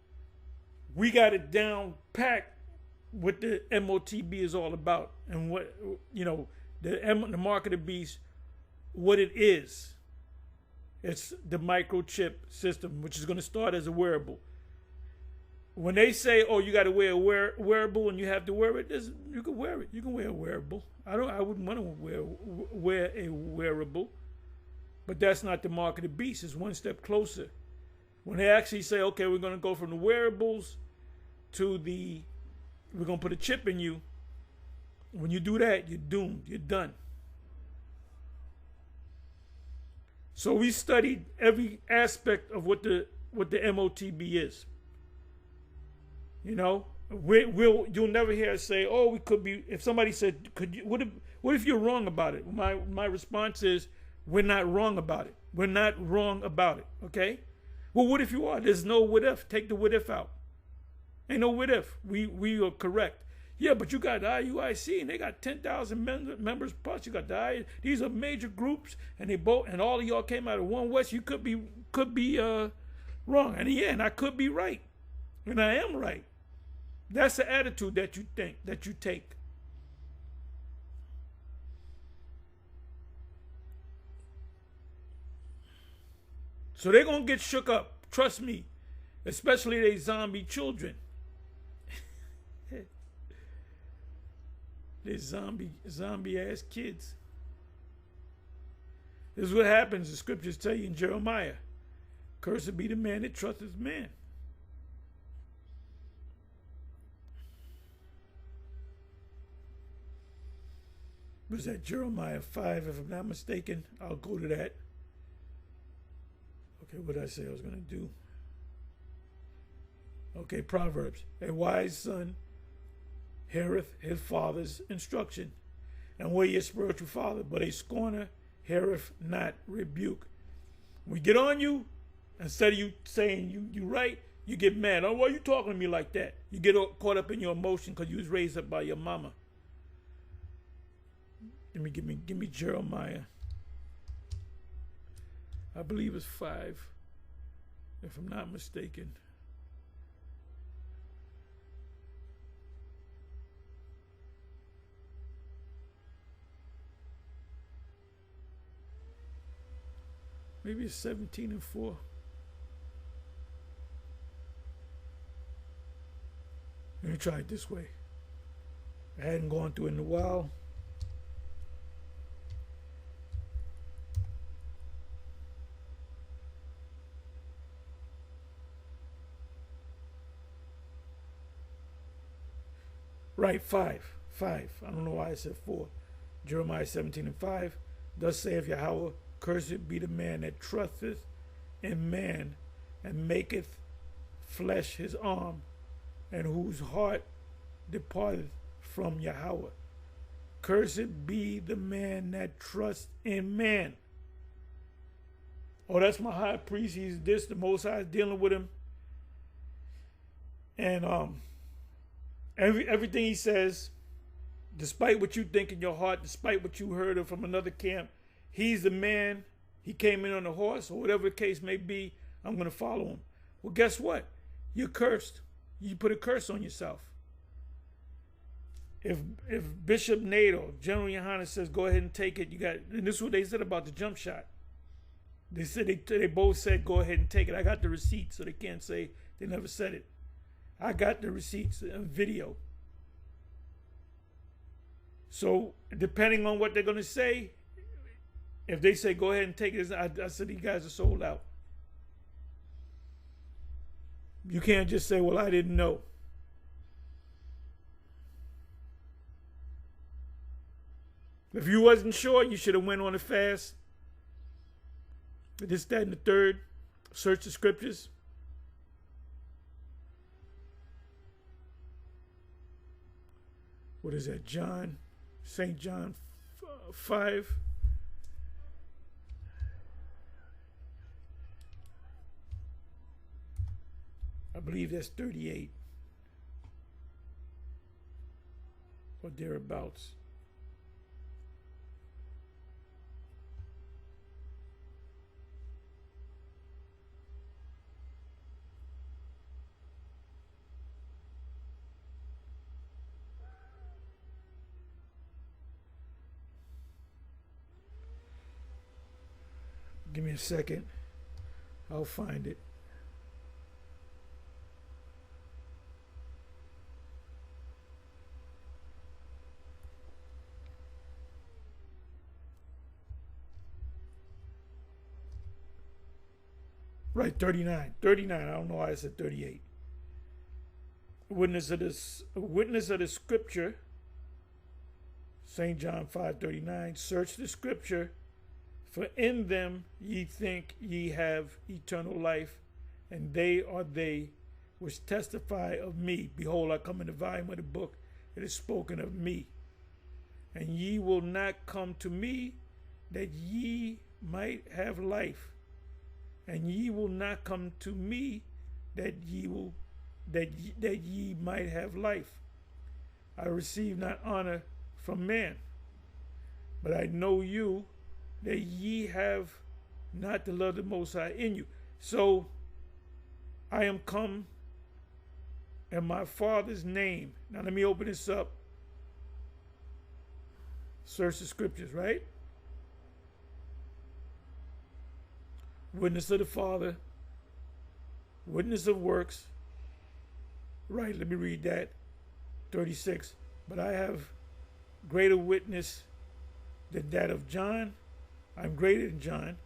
we got it down packed what the MOTB is all about and what, you know, the mark of the beast, what it is. It's the microchip system, which is going to start as a wearable. When they say, "Oh, you got to wear a wearable and you have to wear it," you can wear it. You can wear a wearable. I wouldn't want to wear a wearable, but that's not the mark of the beast. It's one step closer. When they actually say, "Okay, we're going to go from the wearables to we're going to put a chip in you," when you do that, you're doomed. You're done. So we studied every aspect of what the MOTB is. You know, you'll never hear us say, "Oh, we could be." If somebody said, "Could you? What if you're wrong about it?" My response is, "We're not wrong about it. We're not wrong about it." Okay. Well, what if you are? There's no what if. Take the what if out. Ain't no what if. We are correct. Yeah, but you got the IUIC and they got 10,000 members plus. You got these are major groups, and and all of y'all came out of One West. You could be wrong, and yeah, and I could be right, and I am right. That's the attitude that you take. So they're gonna get shook up. Trust me, especially they zombie children. They zombie ass kids. This is what happens. The scriptures tell you in Jeremiah. Cursed be the man that trusteth man. Was that Jeremiah 5, if I'm not mistaken? I'll go to that. Okay, what did I say I was going to do? Okay, Proverbs. A wise son heareth his father's instruction, and we're your spiritual father, but a scorner heareth not rebuke. We get on you, instead of you saying you right, you get mad. Oh, why are you talking to me like that? You get caught up in your emotion because you was raised up by your mama. Give me Jeremiah. I believe it's 5, if I'm not mistaken. Maybe it's 17:4. Let me try it this way. I hadn't gone through it in a while. Right, 5. I don't know why I said 4. Jeremiah 17:5. Thus saith Yahweh, cursed be the man that trusteth in man and maketh flesh his arm, and whose heart departeth from Yahweh. Cursed be the man that trusts in man. Oh, that's my high priest. He's this. The Most High is dealing with him. And everything he says, despite what you think in your heart, despite what you heard from another camp, he's the man. He came in on a horse, or whatever the case may be. I'm going to follow him. Well, guess what? You're cursed. You put a curse on yourself. If Bishop Nato, General Yohanan says, go ahead and take it, and this is what they said about the jump shot. They said they both said, go ahead and take it. I got the receipt, so they can't say they never said it. I got the receipts and video. So depending on what they're going to say, if they say, go ahead and take it, I said, these guys are sold out. You can't just say, well, I didn't know. If you wasn't sure, you should have went on a fast. This, that, and the third. Search the scriptures. What is that? St. John 5. I believe that's 38. or thereabouts. Give me a second. I'll find it. Right, 39. 39. I don't know why I said 38. Witness of the scripture, St. John 5:39, search the scripture, for in them ye think ye have eternal life, and they are they which testify of me. Behold, I come in the volume of the book, it is spoken of me. And ye will not come to me that ye might have life. And ye will not come to me that ye might have life. I receive not honor from man, but I know you, that ye have not the love of the Most High in you. So I am come in my Father's name. Now let me open this up. Search the scriptures, right? Witness of the Father, witness of works. Right, let me read that. 36. But I have greater witness than that of John. I'm greater than John,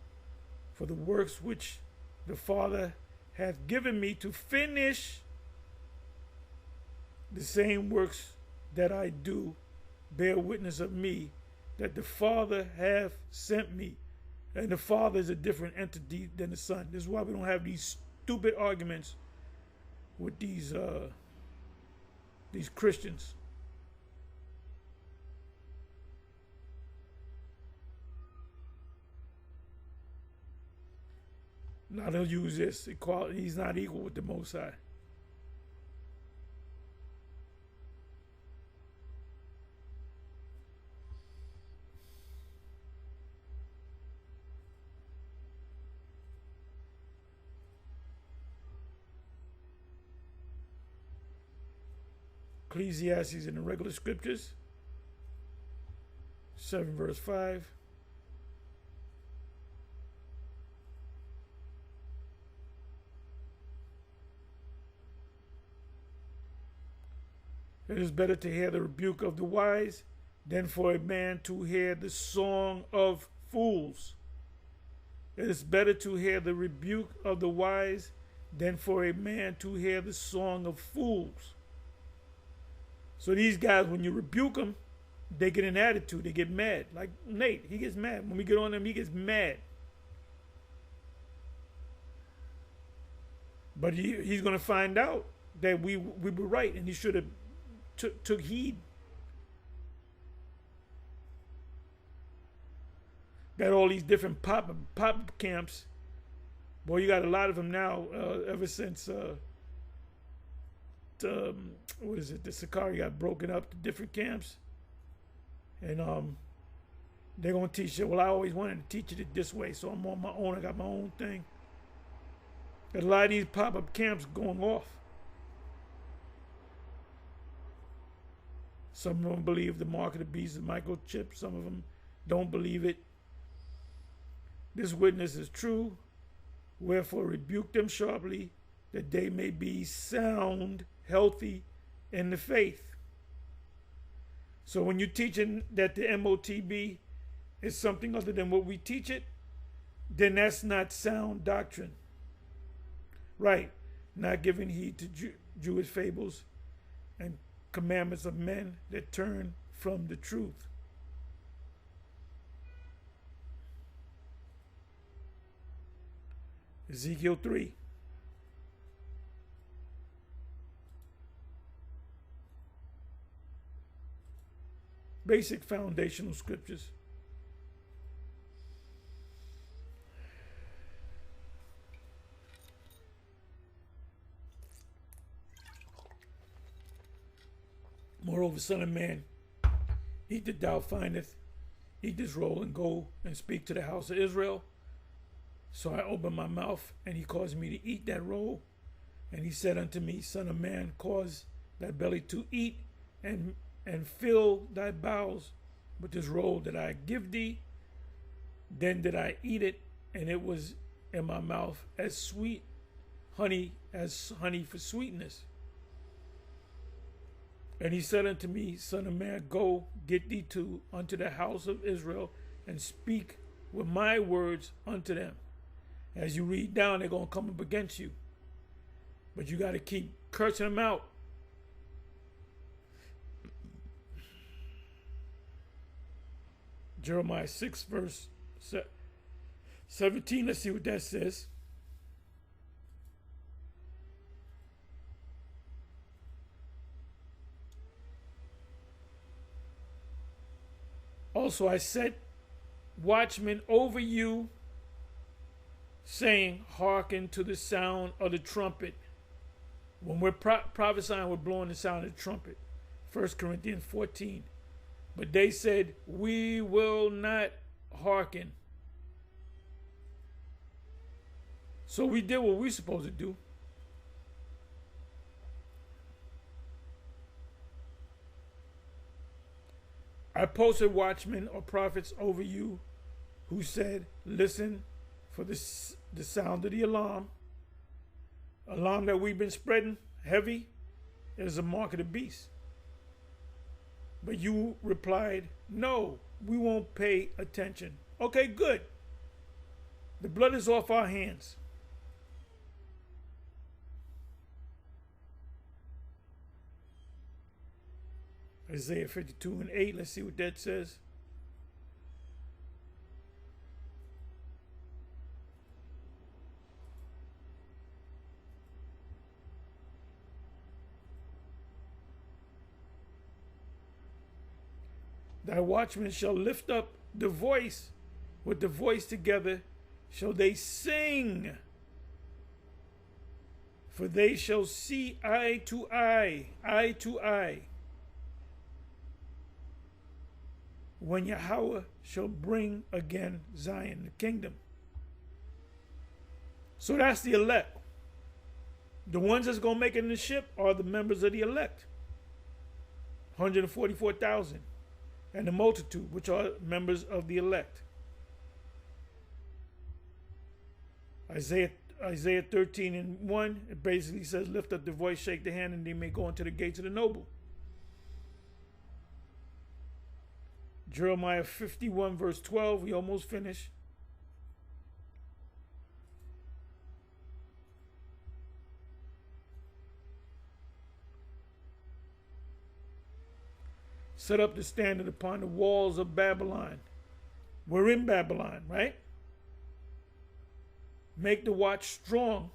for the works which the Father hath given me to finish, the same works that I do bear witness of me, that the Father hath sent me. And the Father is a different entity than the Son. This is why we don't have these stupid arguments with these Christians. Now they'll use this equality. He's not equal with the Most High. Ecclesiastes in the regular scriptures, 7 verse 5. It is better to hear the rebuke of the wise than for a man to hear the song of fools. It is better to hear the rebuke of the wise than for a man to hear the song of fools. So these guys, when you rebuke them, they get an attitude. They get mad. Like Nate, he gets mad. When we get on him, he gets mad. But he's going to find out that we were right, and he should have took heed. Got all these different pop camps. Boy, you got a lot of them now. Ever since what is it? The Sakari got broken up to different camps, and they're gonna teach it. Well, I always wanted to teach it this way, so I'm on my own. I got my own thing. Got a lot of these pop-up camps going off. Some of them believe the mark of the beast is microchip. Some of them don't believe it. This witness is true. Wherefore rebuke them sharply, that they may be sound, healthy in the faith. So when you're teaching that the MOTB is something other than what we teach it, then that's not sound doctrine. Right. Not giving heed to Jewish fables and commandments of men that turn from the truth. Ezekiel 3. Basic foundational scriptures. Moreover, Son of Man, Eat that thou findest, eat this roll, and go and speak to the house of Israel. So I opened my mouth, and he caused me to eat that roll. And he said unto me, Son of man, cause thy belly to eat, and fill thy bowels with this roll that I give thee. Then did I eat it, and it was in my mouth as sweet honey, as honey for sweetness. And he said unto me, Son of man, go, get thee unto the house of Israel, and speak with my words unto them. As you read down, they're going to come up against you. But you got to keep cursing them out. Jeremiah 6, verse 17. Let's see what that says. Also, I set watchmen over you, saying, hearken to the sound of the trumpet. When we're prophesying, we're blowing the sound of the trumpet. 1 Corinthians 14. But they said, we will not hearken. So we did what we're supposed to do. I posted watchmen or prophets over you who said, listen for the sound of the alarm. Alarm that we've been spreading heavy is a mark of the beast. But you replied, no, we won't pay attention. Okay, good. The blood is off our hands. Isaiah 52 and 8, let's see what that says. Thy watchmen shall lift up the voice, with the voice together shall they sing. For they shall see eye to eye, eye to eye, when Yahweh shall bring again Zion, the kingdom. So that's the elect. The ones that's going to make it in the ship are the members of the elect. 144,000. And the multitude, which are members of the elect. Isaiah 13 and 1, it basically says, lift up the voice, shake the hand, and they may go into the gates of the noble. Jeremiah 51 verse 12, we almost finished. Set up the standard upon the walls of Babylon. We're in Babylon, right? Make the watch strong.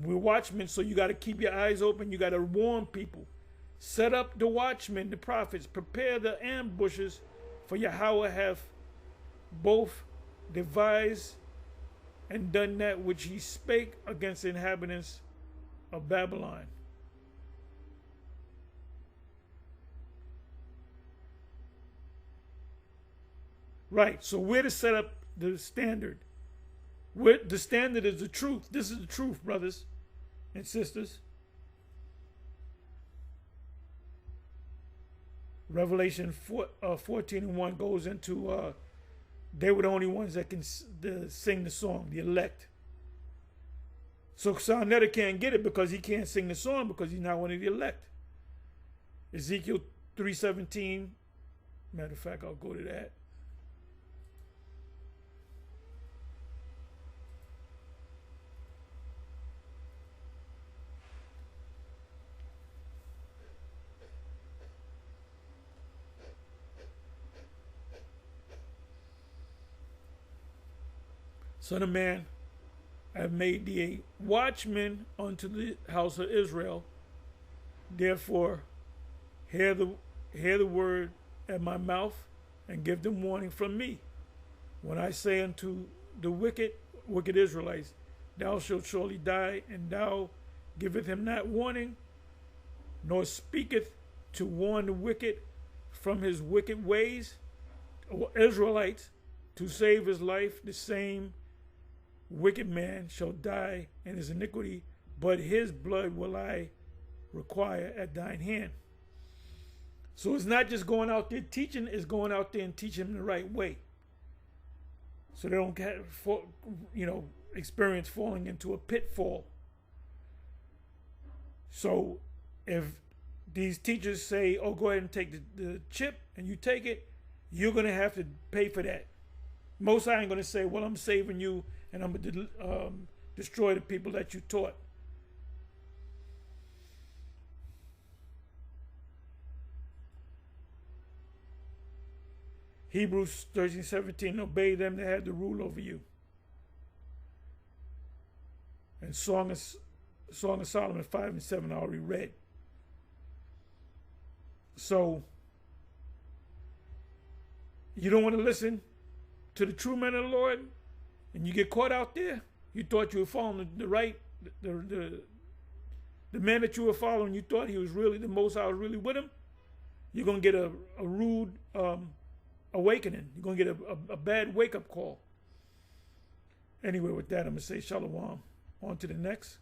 We're watchmen, so you got to keep your eyes open. You got to warn people. Set up the watchmen, the prophets. Prepare the ambushes, for Yahweh hath both devised and done that which he spake against the inhabitants of Babylon. Right, so we're to set up the standard. The standard is the truth. This is the truth, brothers and sisters. Revelation 14 and 1 goes into, they were the only ones that can sing the song, the elect. So Sarnetta can't get it because he can't sing the song because he's not one of the elect. Ezekiel 3:17, matter of fact, I'll go to that. Son of man, I have made thee a watchman unto the house of Israel. Therefore, hear the word at my mouth, and give them warning from me. When I say unto the wicked Israelites, thou shalt surely die, and thou giveth him not warning, nor speaketh to warn the wicked, from his wicked ways, or Israelites, to save his life, the same wicked man shall die in his iniquity, but his blood will I require at thine hand. So it's not just going out there teaching, it's going out there and teaching them the right way. So they don't get, experience falling into a pitfall. So if these teachers say, oh, go ahead and take the chip, and you take it, you're going to have to pay for that. Most High ain't going to say, well, I'm saving you, and I'm going to destroy the people that you taught. Hebrews 13:17, obey them that have the rule over you. And Song of Solomon 5:7 I already read. So you don't want to listen to the true men of the Lord, and you get caught out there. You thought you were following the man that you were following. You thought he was really the Most High, was really with him. You're gonna get a rude awakening. You're gonna get a bad wake up call. Anyway, with that, I'm gonna say shalom. On to the next.